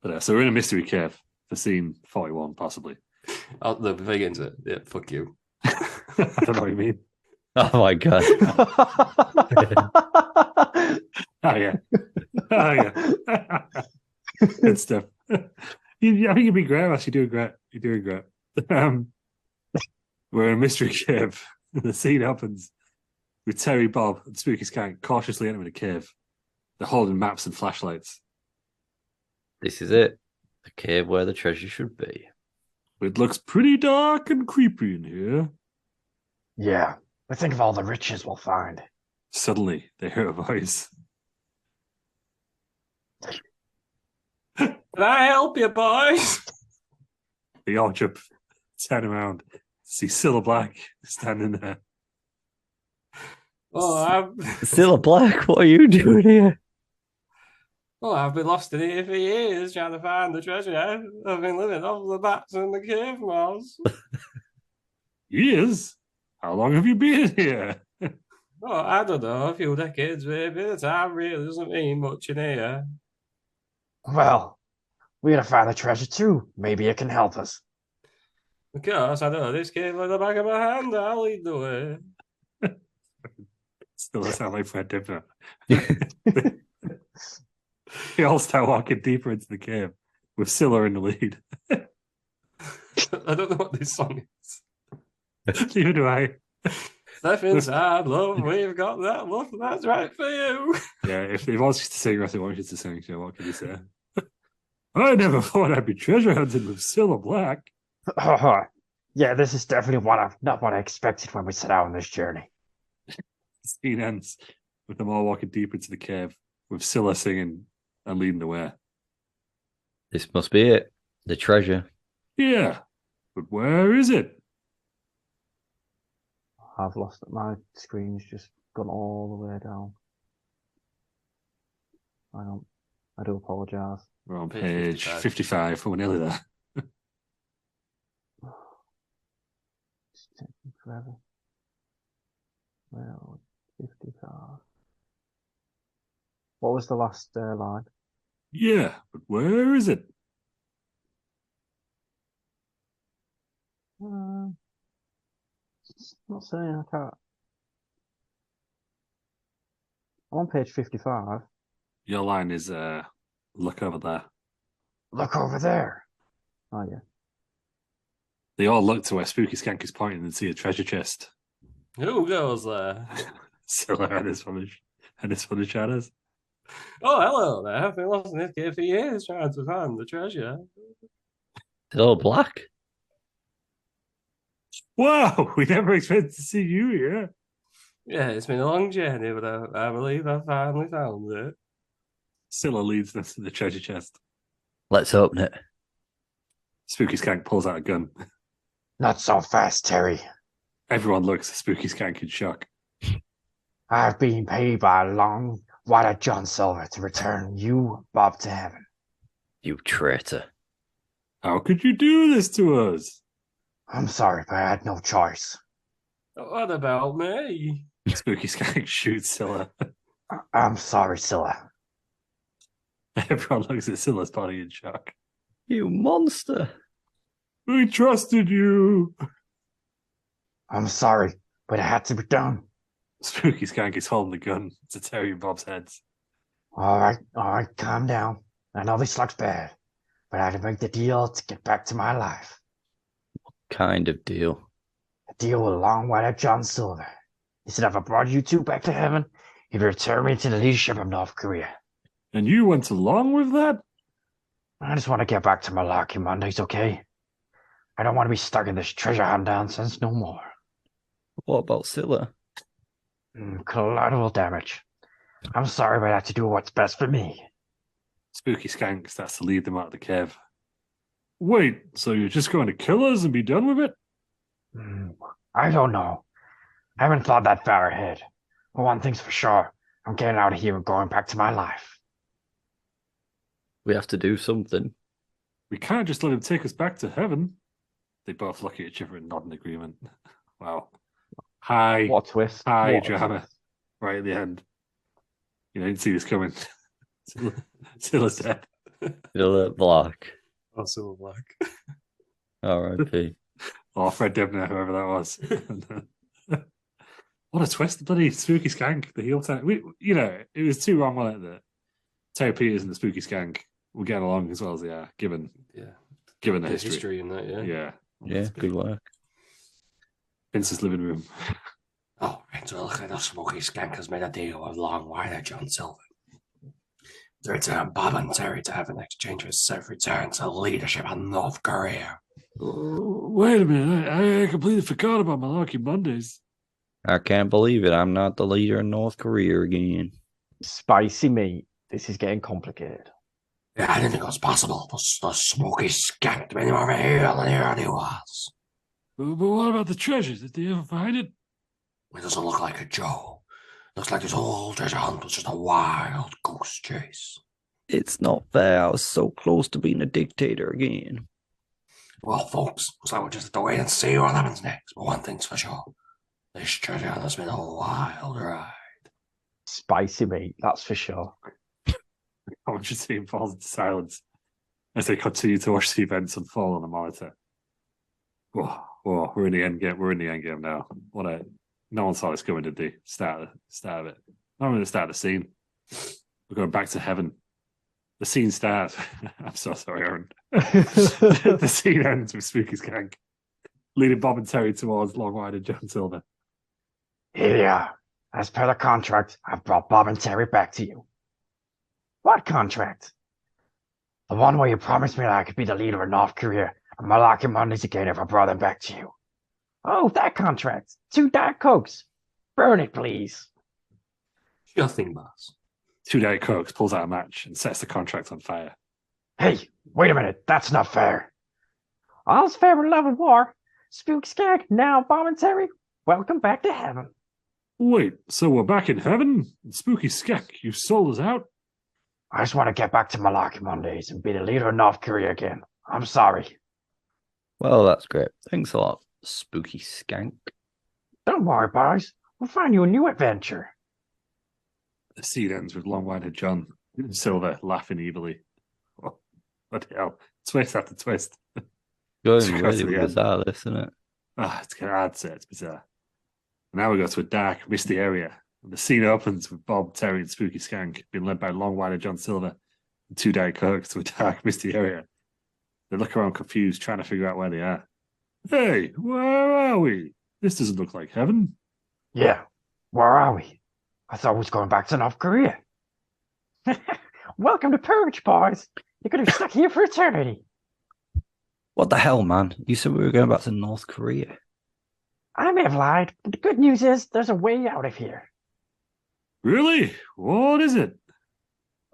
But so we're in a Mystery Cave for scene 41, possibly.
Look, before I get into it, yeah, fuck you.
I don't know what you mean.
Oh my god.
Oh yeah. Oh yeah. Good stuff. I think you'd be great, actually. You're doing great. We're in a Mystery Cave. The scene opens with Terry, Bob, and Spooky Skank cautiously entering the cave. They're holding maps and flashlights.
This is it. The cave where the treasure should be.
It looks pretty dark and creepy in here.
Yeah, I think of all the riches we'll find.
Suddenly, they hear a voice.
Can I help you, boys?
They all jump, turn around, see Cilla Black standing there.
Cilla Black, what are you doing here?
I've been lost in here for years trying to find the treasure. I've been living off the bats and the cave mouse.
Years? How long have you been here?
I don't know, a few decades maybe. The time really doesn't mean much in here.
Well, we gotta find the treasure too. Maybe it can help us.
Because I know this cave like the back of my hand, I'll lead the way.
Still doesn't sound like Fred Dibner. They all start walking deeper into the cave with Scylla in the lead.
I don't know what this song is.
Neither do I.
Step inside, love, we've got that love that's right for you.
Yeah, if they want you to sing, what they want you to sing, so what can you say? I never thought I'd be treasure hunting with Scylla Black.
Yeah, this is definitely not what I expected when we set out on this journey.
The scene ends with them all walking deep into the cave with Scylla singing and leading the way.
This must be it. The treasure.
Yeah, but where is it?
I've lost it. My screen's just gone all the way down. I do apologise.
We're on page 55. We're nearly there.
It's taking forever. Well, 55. What was the last line?
Yeah, but where is it?
It's not saying I can't. I'm on page 55.
Your line is look over there.
Look over there.
Oh, yeah.
They all look to where Spooky Skank is pointing and see a treasure chest.
Who goes there?
Scylla and his from the shadows.
Oh, hello there. I've been lost in this cave for years trying to find the treasure.
It's all black.
Wow, we never expected to see you here.
Yeah, it's been a long journey, but I believe I finally found it.
Scylla leads them to the treasure chest.
Let's open it.
Spooky Skank pulls out a gun.
Not so fast, Terry.
Everyone looks at Spooky Skank in shock.
I've been paid by a long white John Silver to return you, Bob, to heaven.
You traitor.
How could you do this to us?
I'm sorry, but I had no choice.
What about me?
Spooky Skank shoots Scylla.
I'm sorry, Scylla.
Everyone looks at Scylla's body in shock.
You monster.
We trusted you.
I'm sorry, but it had to be done.
Spooky Skank is holding the gun to Terry and Bob's heads.
All right, calm down. I know this looks bad, but I had to make the deal to get back to my life.
Kind of deal.
A deal with long white John Silver. He said if I brought you two back to heaven, he'd return me to the leadership of North Korea.
And you went along with that?
I just want to get back to Malarkey Mondays, okay? I don't want to be stuck in this treasure hunt nonsense no more.
What about Scylla?
Collateral damage. I'm sorry, but I have to do what's best for me.
Spooky Skank starts to lead them out of the cave. Wait, so you're just going to kill us and be done with it?
I don't know. I haven't thought that far ahead. But one thing's for sure. I'm getting out of here and going back to my life.
We have to do something.
We can't just let him take us back to heaven. They both look at each other and nod in agreement. Wow. Hi.
What a twist.
Hi,
What a
drama.
twist.
Right at the end. You didn't see this coming. Scylla's dead.
Scylla Black.
Also black.
R.I.P.
Or Fred Dibner, whoever that was. What a twist. Bloody Spooky Skank, the heel turn. It was too wrong, wasn't it? That Terry Peters and the Spooky Skank were getting along as well as they are, given the history.
In that,
Yeah.
Yeah, good work.
Vince's living room.
Oh, and to look at the Smoky Skank has made a deal with long white John Silver. To return Bob and Terry to have an exchange with safe return to leadership of North Korea.
Wait a minute. I completely forgot about Malarkey Mondays.
I can't believe it. I'm not the leader in North Korea again.
Spicy meat. This is getting complicated.
Yeah, I didn't think it was possible. The Smoky Skank made him over here than here he was.
But what about the treasures? Did they ever find it?
It doesn't look like it, Joe. Looks like this whole treasure hunt was just a wild goose chase.
It's not fair. I was so close to being a dictator again.
Well, folks, looks like we'll just have to wait and see what happens next. But one thing's for sure. This treasure hunt has been a wild ride.
Spicy meat, that's for sure.
I want you to see him fall into silence as they continue to watch the events unfold on the monitor. We're in the end game. We're in the end game now. No one saw this coming, did they? Start of it. Not really the start of the scene. We're going back to heaven. The scene starts. I'm so sorry, Aaron. The scene ends with Spooky Skank leading Bob and Terry towards Long Wide and John Silver.
Here you are. As per the contract, I've brought Bob and Terry back to you. What contract? The one where you promised me that I could be the leader of North Korea and Malarkey Mondays again if I brought them back to you. Oh, that contract. 2 Diet Cokes. Burn it, please.
Sure thing, boss.
2 Diet Cokes pulls out a match and sets the contract on fire.
Hey, wait a minute. That's not fair. All's fair in love and war. Spook Skank, now Bob and Terry, welcome back to heaven.
Wait, so we're back in heaven? Spooky Skank, you sold us out?
I just want to get back to Malarkey Mondays and be the leader of North Korea again. I'm sorry.
Well, that's great. Thanks a lot, Spooky Skank.
Don't worry, boys. We'll find you a new adventure.
The scene ends with Long Winded John Silver laughing evilly. What the hell? Twist after twist.
Going really bizarre, this, isn't it?
I'd say it's bizarre. Now we go to a dark, misty area. And the scene opens with Bob, Terry, and Spooky Skank being led by Long Winded John Silver and 2 Diet Cokes to a dark, misty area. They look around confused, trying to figure out where they are. Hey, where are we? This doesn't look like heaven.
Yeah, where are we? I thought we was going back to North Korea. Welcome to Purge, boys. You're going to be stuck here for eternity.
What the hell, man? You said we were going back to North Korea.
I may have lied, but the good news is there's a way out of here.
Really? What is it?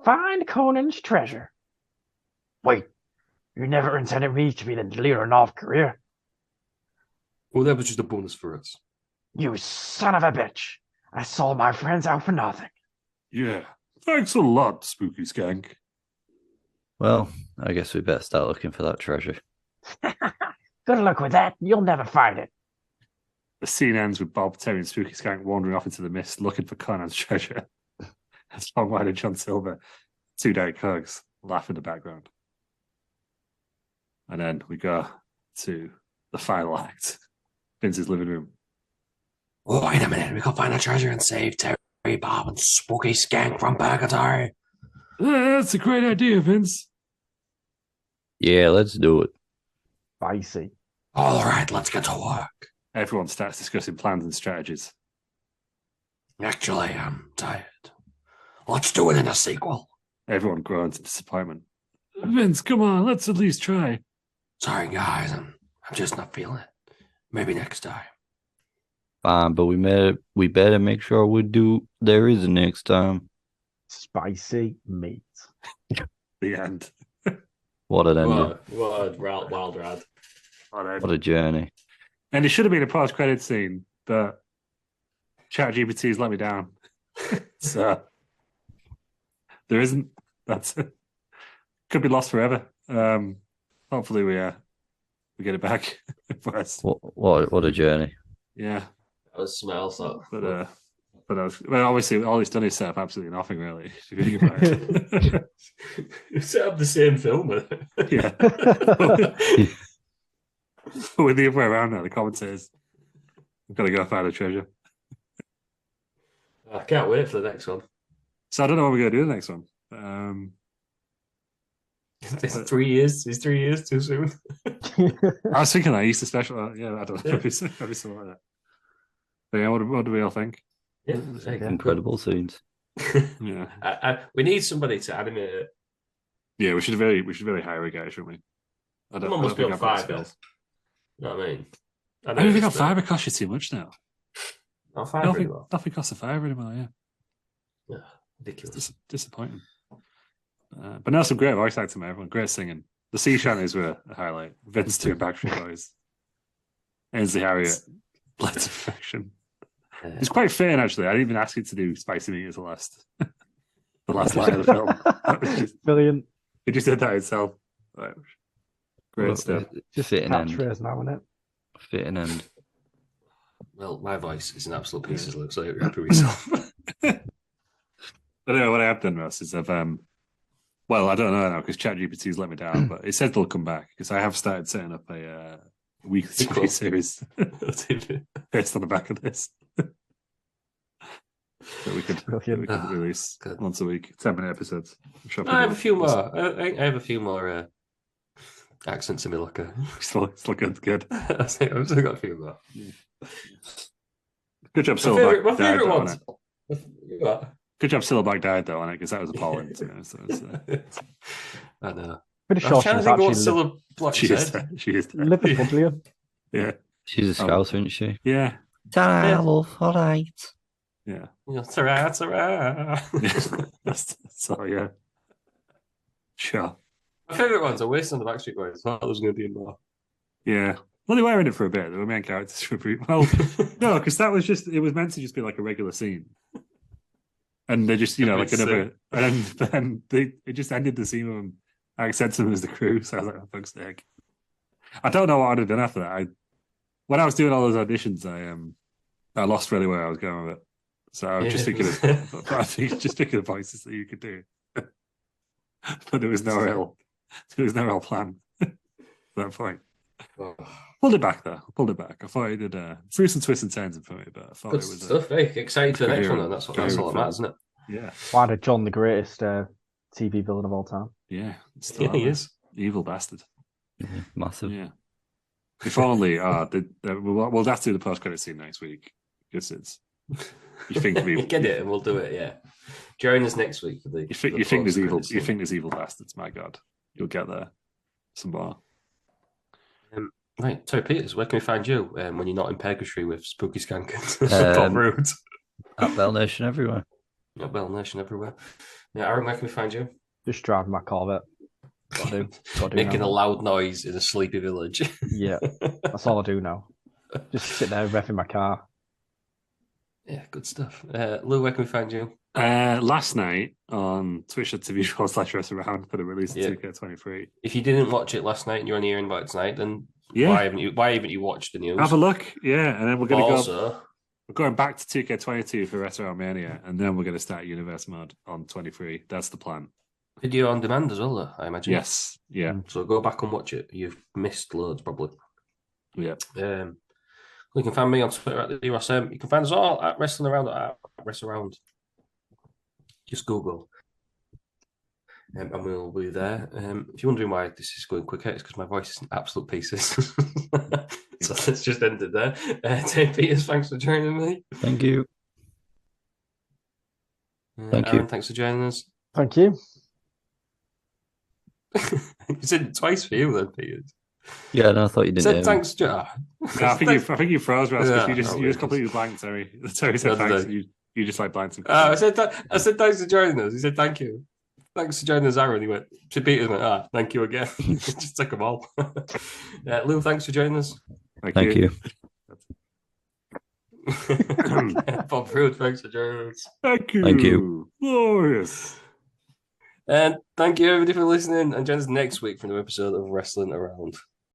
Find Conan's treasure. Wait, you never intended me to be the leader of North Korea?
Well, that was just a bonus for us.
You son of a bitch. I sold my friends out for nothing.
Yeah. Thanks a lot, Spooky Skank.
Well, I guess we better start looking for that treasure.
Good luck with that. You'll never find it.
The scene ends with Bob, Terry, and Spooky Skank wandering off into the mist looking for Conan's treasure. As Long Wide and John Silver, 2 Diet Cokes, laugh in the background. And then we go to the final act. Vince's living room.
Oh, wait a minute. We can find the treasure and save Terry, Bob, and Spooky Skank from purgatory.
That's a great idea, Vince.
Yeah, let's do it.
Spicy.
All right, let's get to work.
Everyone starts discussing plans and strategies.
Actually, I'm tired. Let's do it in a sequel.
Everyone groans in disappointment. Vince, come on, let's at least try.
Sorry, guys, I'm just not feeling it. Maybe next time.
Fine, but we better make sure there is a next time.
Spicy meat.
The end.
What an ending.
What a wild ride.
What a journey.
And it should have been a post-credit scene, but ChatGPT's let me down. So there isn't. That's it. Could be lost forever. Hopefully we get it back.
What a journey.
Yeah.
That was smell, so.
But obviously all he's done is set up absolutely nothing, really. If you think about it.
You set up the same film with it.
Yeah. With the other way around now, the commentators, we've got to go find the treasure.
I can't wait for the next one.
So I don't know what we're going to do the next one.
It's 3 years. Is 3 years too soon?
I was thinking that Easter special. Yeah, I don't know. Maybe something like that. But yeah, what do we all think?
Yeah,
Incredible scenes.
Yeah,
we need somebody to animate it.
yeah. We should really hire a guy, shouldn't we?
Someone must be on
I've got the
Fiverr.
skills.
You know what I mean?
I don't think on Fiverr costs you too much now.
On Fiverr,
Nothing costs a Fiverr anymore. Yeah,
ridiculous.
it's disappointing. But now some great voice acting, everyone. Great singing. The sea shanties were a highlight. Vince doing Backstreet Boys. Ainsley Harriet, bled to perfection. It's quite fair, actually. I didn't even ask you to do Spicy Meat as the last line of the film.
Brilliant.
It just did that itself. Right. Great stuff.
Just fit an end.
Catchphrase now, isn't it?
Fit an end.
Well, my voice is an absolute piece of luck, so you're happy with yourself.
But anyway, what I have done, Ross, is well, I don't know now because ChatGPT's let me down, but it said they'll come back because I have started setting up a weekly TV series based on the back of this. That we could release once a week, 10-minute episodes.
I have a few more. I have a few more accents in my locker.
Still looking good.
I've still got a few more.
Good job,
my favourite ones.
Good job, Silverback died though on it because that was appalling.
I know.
Pretty sure
I'm trying to think what Silverback said.
She is.
Liverpudlian.
Yeah.
She's a Scouser, isn't she?
Yeah.
Love, all right.
Yeah.
Ta-ra.
So yeah. Sure.
My favourite ones are Waste on the Backstreet Boys. I thought there was going to be more.
Yeah. Well, they were in it for a bit. They were main characters for a brief. Well, no, because that was it was meant to just be like a regular scene. And they just, like another, and then it just ended the scene with them. I accepted them as the crew, so I was like, oh, fuck's sake. I don't know what I'd have done after that. When I was doing all those auditions, I lost really where I was going with it. So I was just thinking of voices that you could do. But there was no real plan at that point.
Oh.
Pulled it back though. I thought it did threw some twists and turns for me, but I thought
Good
it was
stuff. Excited for the next one though. That's all that matters, isn't it?
Yeah.
Why did John the greatest TV villain of all time?
Yeah.
He is.
Evil bastard.
Yeah, massive.
Yeah. If only we'll have to do the post credit scene next week. Because it's you think we
get it and we'll do it, yeah. Join us next week for the
you think there's evil bastards, my God. You'll get there. Some more.
Right, so Peters, where can we find you when you're not in purgatory with Spooky Skank and Bob Root?
At Bell Nation everywhere.
At Bell Nation everywhere. Yeah, Aaron, where can we find you?
Just driving my Corvette. Gotta do
Making
now.
a loud noise in a sleepy village.
Yeah, that's all I do now. Just sit there revving my car.
Yeah, good stuff. Lou, where can we find you?
Last night on Twitch.tv/around for the release of 2K23.
If you didn't watch it last night and you're only hearing about it tonight, then why haven't you watched the news?
Have a look, yeah, and then we're going to
go.
We're going back to 2K22 for Retro Mania, and then we're going to start Universe mode on 23. That's the plan.
Video on demand as well, though, I imagine.
Yes, yeah.
So go back and watch it. You've missed loads, probably.
Yeah.
You can find me on Twitter at the Ross. You can find us all at Wrestling Around at Wrestle Around. Just Google. And we'll be there. If you're wondering why this is going quicker, it's because my voice is in absolute pieces. So let's just end it there. Dave Peters, thanks for joining me.
Thank you. Thank
Aaron,
you.
thanks for joining us.
Thank you.
You said it twice for you then, Peters.
Yeah, no, I thought you didn't.
Said thanks, Joe.
I think you froze, Ross, because you just completely blanked, Terry. Terry said thanks, and you just like blanked him.
I said thanks for joining us. He said thank you. Thanks for joining us, Aaron. He went to Peters went, thank you again. Just took them all. Lou, thanks for joining us.
Thank you.
Bob Root, thanks for joining us.
Thank you.
Thank you.
Glorious.
And thank you everybody for listening, and join us next week for another episode of Wrestling Around.